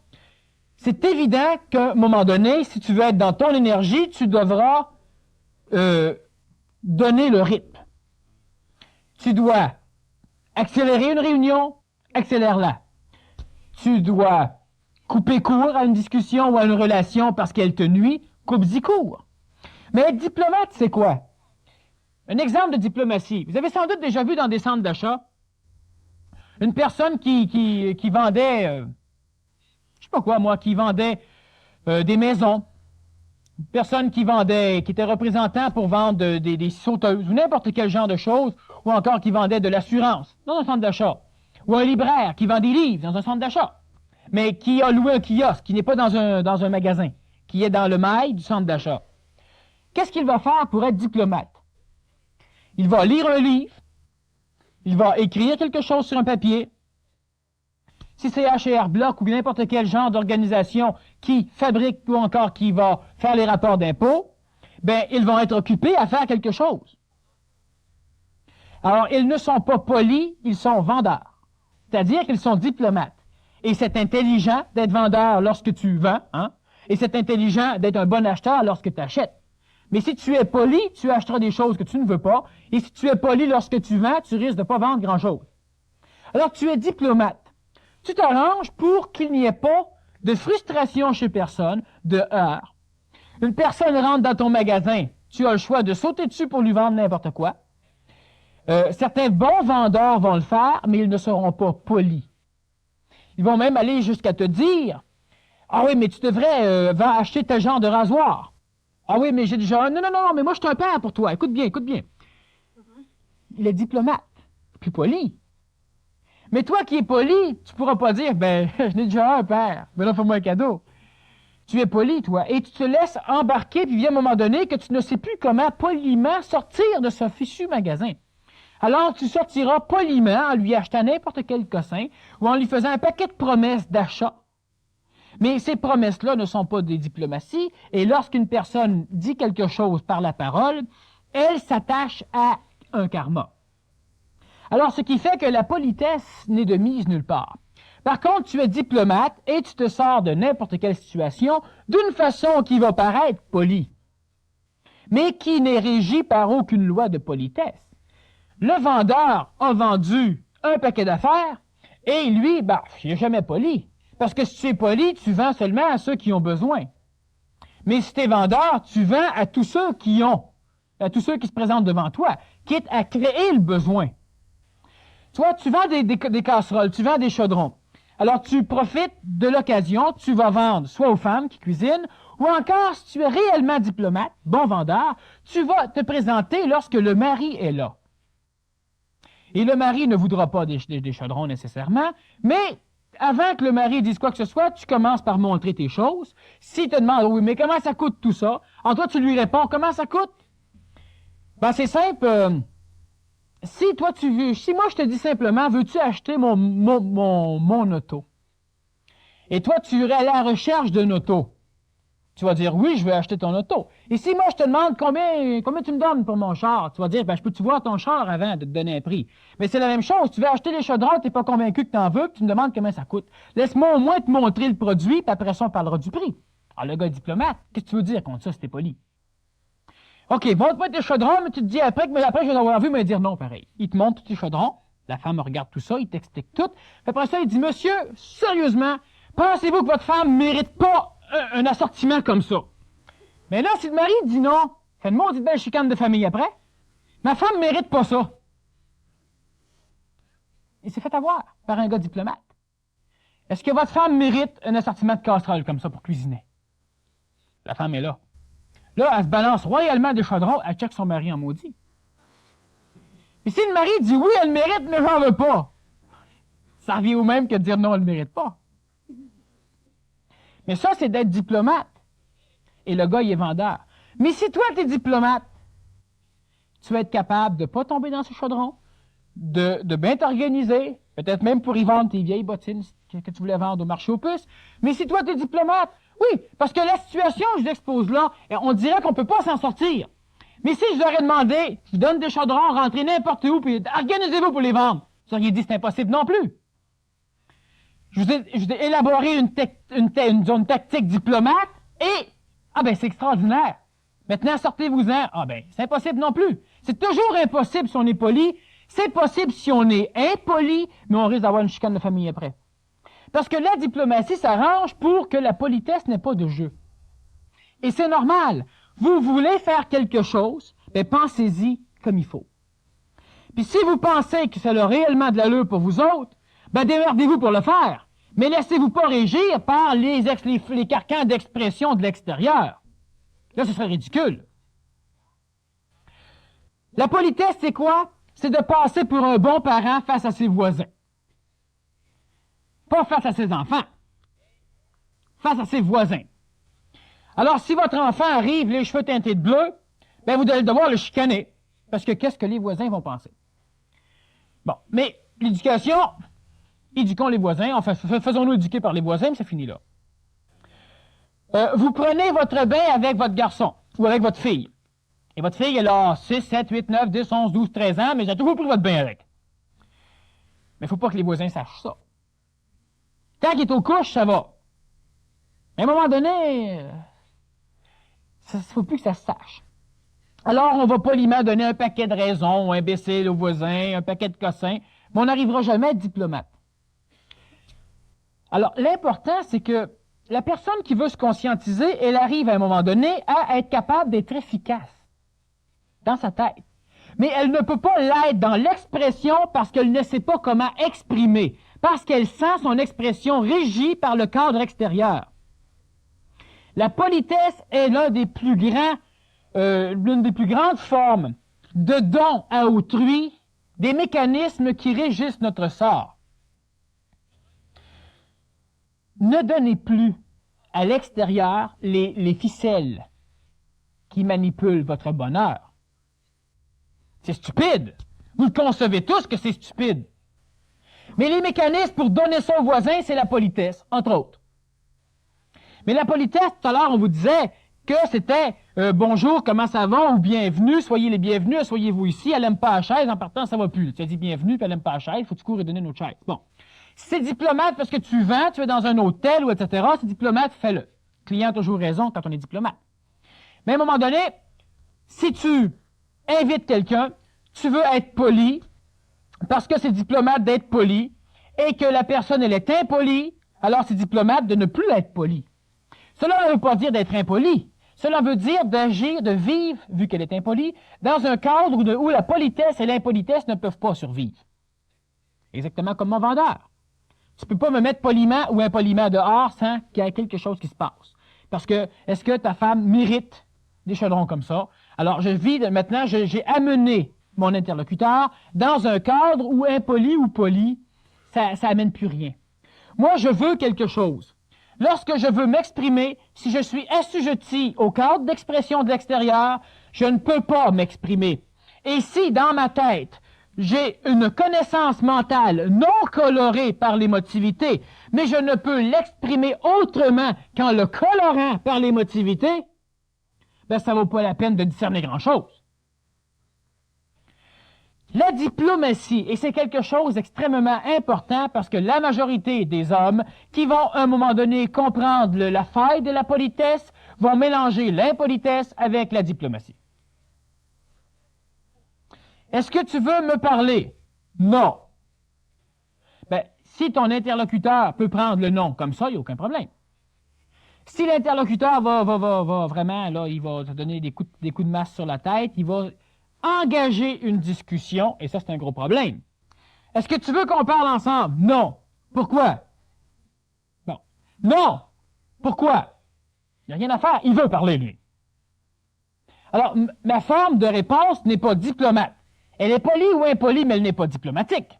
c'est évident qu'à un moment donné, si tu veux être dans ton énergie, tu devras donner le rythme. Tu dois accélérer une réunion, accélère-la. Tu dois couper court à une discussion ou à une relation parce qu'elle te nuit, coupe-y court. Mais être diplomate, c'est quoi? Un exemple de diplomatie. Vous avez sans doute déjà vu dans des centres d'achat une personne qui vendait, je sais pas quoi moi, qui vendait des maisons. Une personne qui était représentant pour vendre des sauteuses ou n'importe quel genre de choses, ou encore qui vendait de l'assurance dans un centre d'achat. Ou un libraire qui vend des livres dans un centre d'achat, mais qui a loué un kiosque, qui n'est pas dans un magasin, qui est dans le mail du centre d'achat. Qu'est-ce qu'il va faire pour être diplomate? Il va lire un livre, il va écrire quelque chose sur un papier. Si c'est H&R Block ou n'importe quel genre d'organisation qui fabrique ou encore qui va faire les rapports d'impôts, ben, ils vont être occupés à faire quelque chose. Alors, ils ne sont pas polis, ils sont vendeurs. C'est-à-dire qu'ils sont diplomates. Et c'est intelligent d'être vendeur lorsque tu vends, hein? Et c'est intelligent d'être un bon acheteur lorsque tu achètes. Mais si tu es poli, tu achèteras des choses que tu ne veux pas. Et si tu es poli lorsque tu vends, tu risques de ne pas vendre grand-chose. Alors, tu es diplomate. Tu t'arranges pour qu'il n'y ait pas de frustration chez personne, de heurts. Une personne rentre dans ton magasin, tu as le choix de sauter dessus pour lui vendre n'importe quoi. Certains bons vendeurs vont le faire, mais ils ne seront pas polis. Ils vont même aller jusqu'à te dire « Ah oui, mais tu devrais acheter tel genre de rasoir. » « Ah oui, mais j'ai déjà... Non, mais moi je suis un père pour toi. Écoute bien. Il est diplomate, puis poli. Mais toi qui es poli, tu pourras pas dire « Ben, je n'ai déjà un père. Ben là, fais-moi un cadeau. » Tu es poli, toi, et tu te laisses embarquer, puis vient un moment donné que tu ne sais plus comment poliment sortir de ce fichu magasin. Alors, tu sortiras poliment en lui achetant n'importe quel cossin ou en lui faisant un paquet de promesses d'achat. Mais ces promesses-là ne sont pas des diplomaties, et lorsqu'une personne dit quelque chose par la parole, elle s'attache à un karma. Alors, ce qui fait que la politesse n'est de mise nulle part. Par contre, tu es diplomate et tu te sors de n'importe quelle situation d'une façon qui va paraître polie, mais qui n'est régie par aucune loi de politesse. Le vendeur a vendu un paquet d'affaires et lui, il n'est jamais poli. Parce que si tu es poli, tu vends seulement à ceux qui ont besoin. Mais si tu es vendeur, tu vends à tous ceux qui ont, à tous ceux qui se présentent devant toi, quitte à créer le besoin. Toi, tu vends des casseroles, tu vends des chaudrons. Alors, tu profites de l'occasion, tu vas vendre soit aux femmes qui cuisinent, ou encore, si tu es réellement diplomate, bon vendeur, tu vas te présenter lorsque le mari est là. Et le mari ne voudra pas des chaudrons nécessairement, mais avant que le mari dise quoi que ce soit, tu commences par montrer tes choses. S'il te demande, oui, mais comment ça coûte tout ça? En toi, tu lui réponds, comment ça coûte? C'est simple. Si moi je te dis simplement, veux-tu acheter mon auto? Et toi, tu irais à la recherche d'un auto. Tu vas dire, oui, je veux acheter ton auto. Et si moi, je te demande combien tu me donnes pour mon char, tu vas dire, je peux-tu voir ton char avant de te donner un prix? Mais c'est la même chose. Tu veux acheter les chaudrons, tu n'es pas convaincu que tu en veux, puis tu me demandes combien ça coûte. Laisse-moi au moins te montrer le produit, puis après ça, on parlera du prix. Alors, le gars diplomate, qu'est-ce que tu veux dire contre ça, si t'es poli? OK, montre-moi tes chaudrons, mais tu te dis après, je vais avoir vu me dire non, pareil. Il te montre tous tes chaudrons, la femme regarde tout ça, il t'explique tout. Puis après ça, il dit, monsieur, sérieusement, pensez-vous que votre femme ne mérite pas un assortiment comme ça? Mais là, si le mari dit non, fait une maudite belle chicane de famille après, ma femme ne mérite pas ça. Il s'est fait avoir par un gars diplomate. Est-ce que votre femme mérite un assortiment de casseroles comme ça pour cuisiner? La femme est là. Là, elle se balance royalement des chaudrons, elle check son mari en maudit. Et si le mari dit oui, elle le mérite, mais j'en veux pas, ça revient au même que de dire non, elle ne le mérite pas. Mais ça, c'est d'être diplomate. Et le gars, il est vendeur. Mais si toi, tu es diplomate, tu vas être capable de ne pas tomber dans ce chaudron, de bien t'organiser, peut-être même pour y vendre tes vieilles bottines que tu voulais vendre au marché aux puces. Mais si toi, tu es diplomate, oui, parce que la situation, je l'expose là, on dirait qu'on ne peut pas s'en sortir. Mais si je leur ai demandé, je vous donne des chaudrons, rentrez n'importe où, puis organisez-vous pour les vendre, vous auriez dit c'est impossible non plus. Je vous ai élaboré une tactique diplomate et, c'est extraordinaire. Maintenant, sortez-vous-en. C'est impossible non plus. C'est toujours impossible si on est poli. C'est possible si on est impoli, mais on risque d'avoir une chicane de famille après. Parce que la diplomatie s'arrange pour que la politesse n'ait pas de jeu. Et c'est normal. Vous voulez faire quelque chose, pensez-y comme il faut. Puis si vous pensez que ça a réellement de l'allure pour vous autres, démerdez-vous pour le faire. Mais laissez-vous pas régir par les carcans d'expression de l'extérieur. Là, ce serait ridicule. La politesse, c'est quoi? C'est de passer pour un bon parent face à ses voisins. Pas face à ses enfants. Face à ses voisins. Alors, si votre enfant arrive les cheveux teintés de bleu, vous allez devoir le chicaner. Parce que qu'est-ce que les voisins vont penser? Bon, mais l'éducation, éduquons les voisins, faisons-nous éduquer par les voisins, mais c'est fini là. Vous prenez votre bain avec votre garçon, ou avec votre fille. Et votre fille, elle a 6, 7, 8, 9, 10, 11, 12, 13 ans, mais elle a toujours pris votre bain avec. Mais il ne faut pas que les voisins sachent ça. Tant qu'il est aux couches, ça va. Mais à un moment donné, il ne faut plus que ça se sache. Alors, on va poliment donner un paquet de raisons, imbécile aux voisins, un paquet de cossins, mais on n'arrivera jamais à être diplomate. Alors, l'important, c'est que la personne qui veut se conscientiser, elle arrive à un moment donné à être capable d'être efficace dans sa tête. Mais elle ne peut pas l'être dans l'expression parce qu'elle ne sait pas comment exprimer, parce qu'elle sent son expression régie par le cadre extérieur. La politesse est l'une des plus grandes formes de don à autrui, des mécanismes qui régissent notre sort. Ne donnez plus à l'extérieur les ficelles qui manipulent votre bonheur. C'est stupide. Vous le concevez tous que c'est stupide. Mais les mécanismes pour donner ça aux voisins, c'est la politesse, entre autres. Mais la politesse, tout à l'heure, on vous disait que c'était bonjour, comment ça va? Ou bienvenue, soyez les bienvenus, asseyez-vous ici. Elle n'aime pas la chaise, en partant, ça va plus. Tu as dit bienvenue, puis elle n'aime pas la chaise, il faut que tu cours et donner une autre chaise. Bon. Si c'est diplomate parce que tu vends, tu es dans un hôtel ou etc., c'est diplomate, fais-le. Le client a toujours raison quand on est diplomate. Mais à un moment donné, si tu invites quelqu'un, tu veux être poli, parce que c'est diplomate d'être poli, et que la personne, elle est impolie, alors c'est diplomate de ne plus être poli. Cela ne veut pas dire d'être impoli. Cela veut dire d'agir, de vivre, vu qu'elle est impolie, dans un cadre où la politesse et l'impolitesse ne peuvent pas survivre. Exactement comme mon vendeur. Tu ne peux pas me mettre poliment ou impoliment dehors sans qu'il y ait quelque chose qui se passe. Parce que, est-ce que ta femme mérite des chaudrons comme ça? Alors, maintenant, j'ai amené mon interlocuteur dans un cadre où impoli ou poli, ça amène plus rien. Moi, je veux quelque chose. Lorsque je veux m'exprimer, si je suis assujetti au cadre d'expression de l'extérieur, je ne peux pas m'exprimer. Et si, dans ma tête, j'ai une connaissance mentale non colorée par l'émotivité, mais je ne peux l'exprimer autrement qu'en le colorant par l'émotivité, ben ça ne vaut pas la peine de discerner grand-chose. La diplomatie, et c'est quelque chose d'extrêmement important parce que la majorité des hommes qui vont à un moment donné comprendre la faille de la politesse vont mélanger l'impolitesse avec la diplomatie. Est-ce que tu veux me parler? Non. Ben, si ton interlocuteur peut prendre le non comme ça, il n'y a aucun problème. Si l'interlocuteur va vraiment, là, il va te donner des coups de masse sur la tête, il va engager une discussion, et ça, c'est un gros problème. Est-ce que tu veux qu'on parle ensemble? Non. Pourquoi? Bon. Non. Pourquoi? Il n'y a rien à faire. Il veut parler, lui. Alors, ma forme de réponse n'est pas diplomate. Elle est polie ou impolie, mais elle n'est pas diplomatique.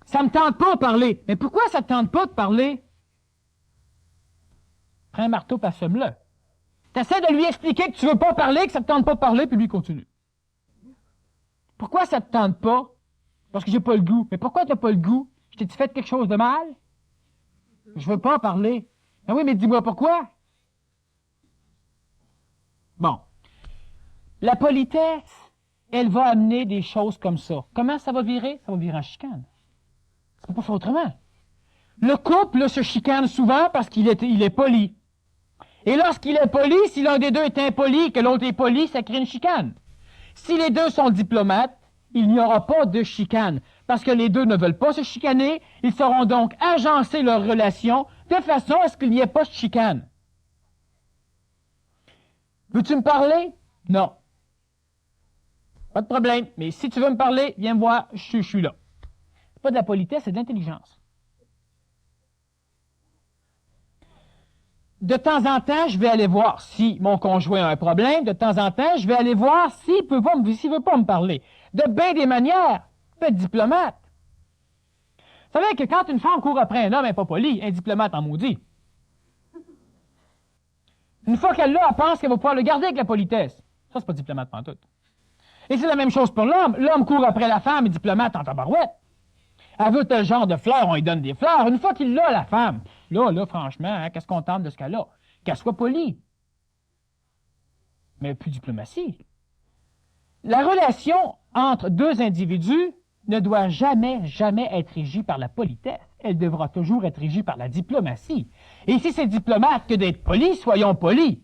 Ça ne me tente pas de parler. Mais pourquoi ça ne te tente pas de parler? Prends un marteau, passe-le. Tu essaies de lui expliquer que tu ne veux pas parler, que ça ne te tente pas de parler, puis lui continue. Pourquoi ça ne te tente pas? Parce que j'ai pas le goût. Mais pourquoi tu n'as pas le goût? Je t'ai-tu fait quelque chose de mal? Je veux pas parler. Ah oui, mais dis-moi pourquoi? Bon. La politesse, elle va amener des choses comme ça. Comment ça va virer? Ça va virer en chicane. Ça ne peut pas faire autrement. Le couple se chicane souvent parce qu'il est poli. Et lorsqu'il est poli, si l'un des deux est impoli et que l'autre est poli, ça crée une chicane. Si les deux sont diplomates, il n'y aura pas de chicane. Parce que les deux ne veulent pas se chicaner, ils sauront donc agencer leur relation de façon à ce qu'il n'y ait pas de chicane. Veux-tu me parler? Non. Pas de problème. Mais si tu veux me parler, viens me voir, je suis là. C'est pas de la politesse, c'est de l'intelligence. De temps en temps, je vais aller voir si mon conjoint a un problème. De temps en temps, je vais aller voir s'il ne veut pas me parler. De bien des manières, il peut être diplomate. Vous savez que quand une femme court après un homme, elle n'est pas polie, un diplomate en maudit. Une fois qu'elle l'a, elle pense qu'elle va pouvoir le garder avec la politesse. Ça, c'est pas diplomate pantoute. Et c'est la même chose pour l'homme. L'homme court après la femme, et diplomate en tabarouette. Elle veut tel genre de fleurs, on lui donne des fleurs. Une fois qu'il l'a, la femme, là, franchement, hein, qu'est-ce qu'on tente de ce qu'elle a? Qu'elle soit polie. Mais plus de diplomatie. La relation entre deux individus ne doit jamais être régie par la politesse. Elle devra toujours être régie par la diplomatie. Et si c'est diplomate que d'être poli, soyons polis.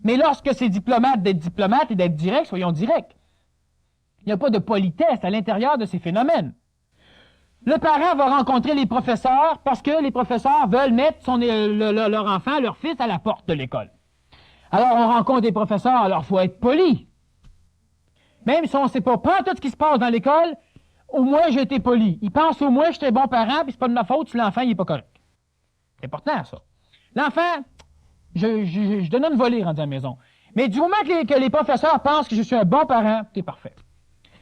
Mais lorsque c'est diplomate d'être diplomate et d'être direct, soyons directs. Il n'y a pas de politesse à l'intérieur de ces phénomènes. Le parent va rencontrer les professeurs parce que les professeurs veulent mettre leur enfant, leur fils à la porte de l'école. Alors, on rencontre des professeurs, alors il faut être poli. Même si on ne sait pas tout ce qui se passe dans l'école, au moins j'ai été poli. Ils pensent au moins que j'étais bon parent, puis c'est pas de ma faute si l'enfant n'est pas correct. C'est important, ça. L'enfant, je donne une volée rendu à la maison. Mais du moment que les professeurs pensent que je suis un bon parent, c'est parfait.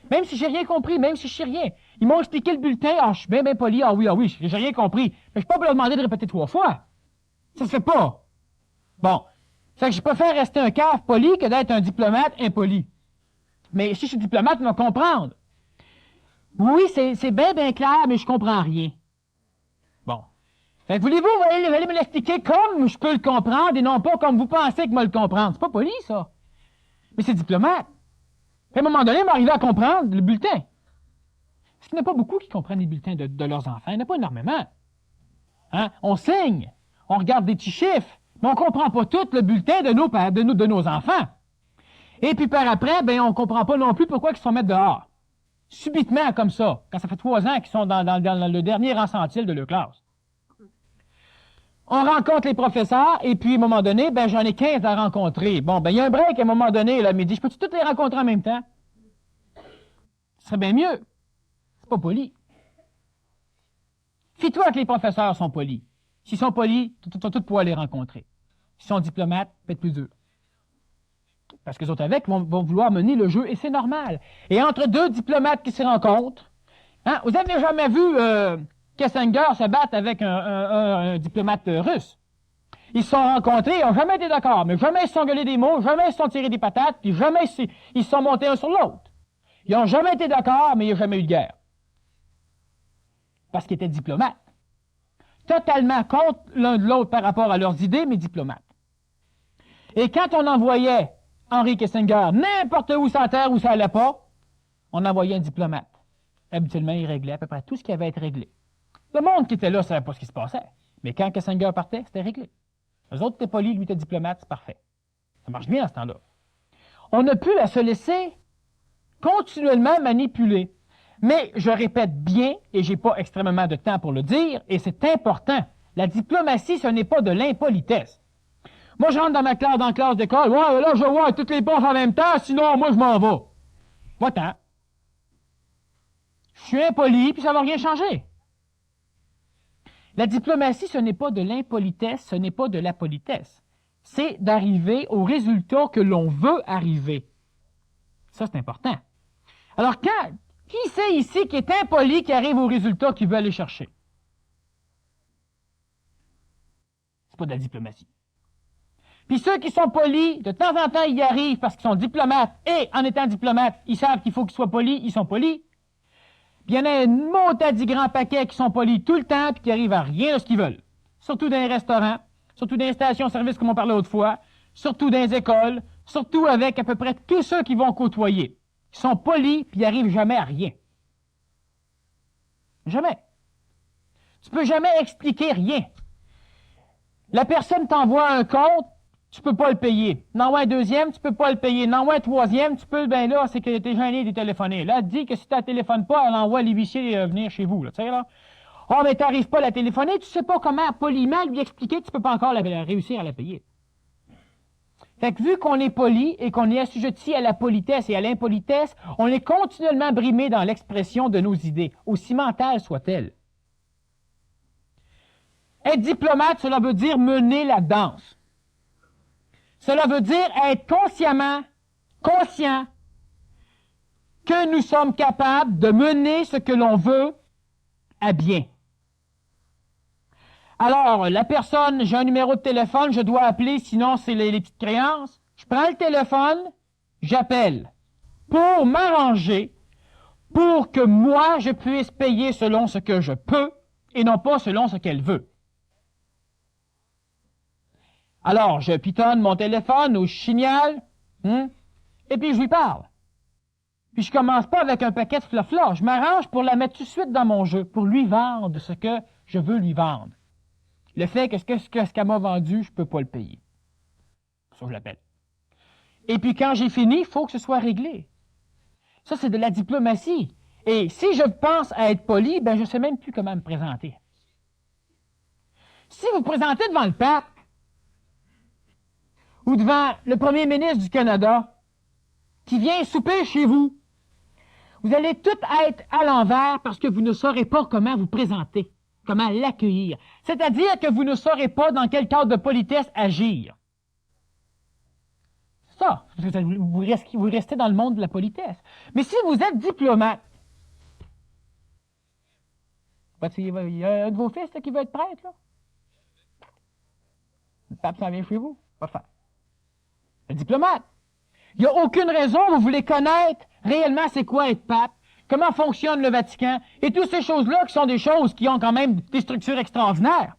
Même si j'ai rien compris, même si je sais rien. Ils m'ont expliqué le bulletin, je suis bien poli, ah oui, j'ai rien compris. Mais je ne peux pas leur demander de répéter 3 fois. Ça se fait pas. Bon. Fait que je préfère rester un cave poli que d'être un diplomate impoli. Mais si je suis diplomate, ils vont comprendre. Oui, c'est bien clair, mais je comprends rien. Bon. Ben, voulez-vous, vous allez me l'expliquer comme je peux le comprendre et non pas comme vous pensez que moi le comprendre. C'est pas poli, ça. Mais c'est diplomate. À un moment donné, il m'arrive à comprendre le bulletin. Parce qu'il n'y en a pas beaucoup qui comprennent les bulletins de leurs enfants. Il n'y en a pas énormément. Hein? On signe, on regarde des petits chiffres, mais on ne comprend pas tout le bulletin de nos enfants. Et puis par après, ben, on ne comprend pas non plus pourquoi ils se font mettre dehors. Subitement, comme ça, quand ça fait 3 ans qu'ils sont dans le dernier rang centile de leur classe. On rencontre les professeurs, et puis à un moment donné, ben, j'en ai 15 à rencontrer. Bon, ben, il y a un break à un moment donné, là, midi. Je peux-tu toutes les rencontrer en même temps? Ce serait bien mieux. C'est pas poli. Fie-toi que les professeurs sont polis. S'ils sont polis, tu vas tout pouvoir les rencontrer. S'ils sont diplomates, peut-être plus dur. Parce que les autres avec vont vouloir mener le jeu, et c'est normal. Et entre deux diplomates qui se rencontrent, hein, vous avez jamais vu Kissinger se battre avec un diplomate russe? Ils se sont rencontrés, ils n'ont jamais été d'accord, mais jamais ils se sont gueulés des mots, jamais ils se sont tirés des patates, puis jamais ils se sont montés un sur l'autre. Ils n'ont jamais été d'accord, mais il n'y a jamais eu de guerre. Parce qu'ils étaient diplomates. Totalement contre l'un de l'autre par rapport à leurs idées, mais diplomates. Et quand on envoyait Henry Kissinger n'importe où sur la terre où ça n'allait pas, on envoyait un diplomate. Habituellement, il réglait à peu près tout ce qui avait à être réglé. Le monde qui était là ne savait pas ce qui se passait. Mais quand Kissinger partait, c'était réglé. Les autres étaient polis, lui était diplomate, c'est parfait. Ça marche bien à ce temps-là. On n'a plus à se laisser continuellement manipuler. Mais je répète bien, et j'ai pas extrêmement de temps pour le dire, et c'est important. La diplomatie, ce n'est pas de l'impolitesse. Moi, je rentre dans la classe d'école, ouais, là, je vois toutes les profs en même temps, sinon, moi, je m'en vais. Va-t'en. Je suis impoli, puis ça va rien changer. La diplomatie, ce n'est pas de l'impolitesse, ce n'est pas de la politesse. C'est d'arriver au résultat que l'on veut arriver. Ça, c'est important. Alors, qui c'est ici qui est impoli qui arrive au résultat qu'il veut aller chercher? C'est pas de la diplomatie. Puis ceux qui sont polis, de temps en temps, ils y arrivent parce qu'ils sont diplomates, et en étant diplomates, ils savent qu'il faut qu'ils soient polis, ils sont polis. Puis il y en a une montée grand paquet qui sont polis tout le temps, puis qui arrivent à rien de ce qu'ils veulent. Surtout dans les restaurants, surtout dans les stations-service comme on parlait autrefois, surtout dans les écoles, surtout avec à peu près tous ceux qui vont côtoyer. Ils sont polis, puis ils n'arrivent jamais à rien. Jamais. Tu peux jamais expliquer rien. La personne t'envoie un compte, tu peux pas le payer. N'envoie un deuxième, tu peux pas le payer. N'envoie un troisième, tu peux, ben là, c'est que t'es gêné de téléphoner. Là, elle dit que si tu la téléphones pas, elle envoie l'huissier venir chez vous, là, tu sais, là. Oh, mais t'arrives pas à la téléphoner, tu sais pas comment poliment lui expliquer, tu peux pas encore réussir à la payer. Fait que vu qu'on est poli et qu'on est assujetti à la politesse et à l'impolitesse, on est continuellement brimé dans l'expression de nos idées, aussi mentales soient-elles. Être diplomate, cela veut dire mener la danse. Cela veut dire être conscient que nous sommes capables de mener ce que l'on veut à bien. Alors, la personne, j'ai un numéro de téléphone, je dois appeler, sinon c'est les petites créances. Je prends le téléphone, j'appelle pour m'arranger, pour que moi, je puisse payer selon ce que je peux et non pas selon ce qu'elle veut. Alors, je pitonne mon téléphone ou je signale, et puis je lui parle. Puis je commence pas avec un paquet de flafla. Je m'arrange pour la mettre tout de suite dans mon jeu, pour lui vendre ce que je veux lui vendre. Le fait que ce qu'elle m'a vendu, je peux pas le payer. Ça, je l'appelle. Et puis quand j'ai fini, il faut que ce soit réglé. Ça, c'est de la diplomatie. Et si je pense à être poli, ben je sais même plus comment me présenter. Si vous vous présentez devant le pape, ou devant le premier ministre du Canada, qui vient souper chez vous, vous allez tout être à l'envers parce que vous ne saurez pas comment vous présenter, comment l'accueillir. C'est-à-dire que vous ne saurez pas dans quel cadre de politesse agir. C'est ça, vous restez dans le monde de la politesse. Mais si vous êtes diplomate, il y a un de vos fils là, qui veut être prêtre, là. Le pape s'en vient chez vous, pas faire. Un diplomate. Il n'y a aucune raison, vous voulez connaître réellement c'est quoi être pape, comment fonctionne le Vatican, et toutes ces choses-là qui sont des choses qui ont quand même des structures extraordinaires.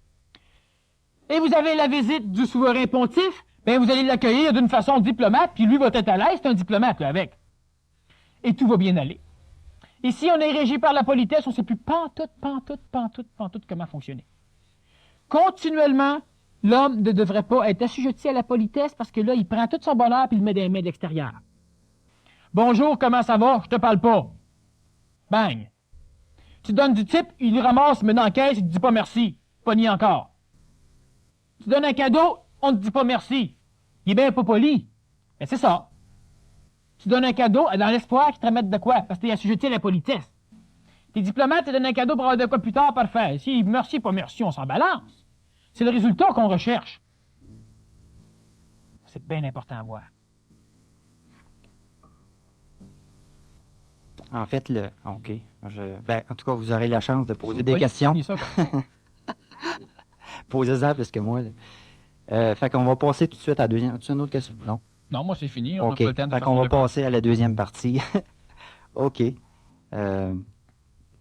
et vous avez la visite du souverain pontife, ben vous allez l'accueillir d'une façon diplomate, puis lui va être à l'aise, c'est un diplomate, là, avec. Et tout va bien aller. Ici, on est régi par la politesse, on ne sait plus pantoute comment fonctionner. Continuellement, l'homme ne devrait pas être assujetti à la politesse parce que là, il prend tout son bonheur et il le met dans les mains de l'extérieur. Bonjour, comment ça va? Je te parle pas. Bang. Tu donnes du type, il le ramasse, met dans la caisse, il te dit pas merci. Pas ni encore. Tu donnes un cadeau, on ne te dit pas merci. Il est bien pas poli. Mais c'est ça. Tu donnes un cadeau dans l'espoir qu'il te remette de quoi? Parce que tu es assujetti à la politesse. T'es diplomate, tu donnes un cadeau pour avoir de quoi plus tard, parfait. Si merci, pas merci, on s'en balance. C'est le résultat qu'on recherche. C'est bien important à voir. En fait, OK. En tout cas, vous aurez la chance de poser des questions. Ça, Posez-en plus que moi. Fait qu'on va passer tout de suite à la deuxième. As-tu une autre question? Non. non, moi, c'est fini. On OK. n'a pas le temps de Fait faire qu'on son va passer à la deuxième partie. OK.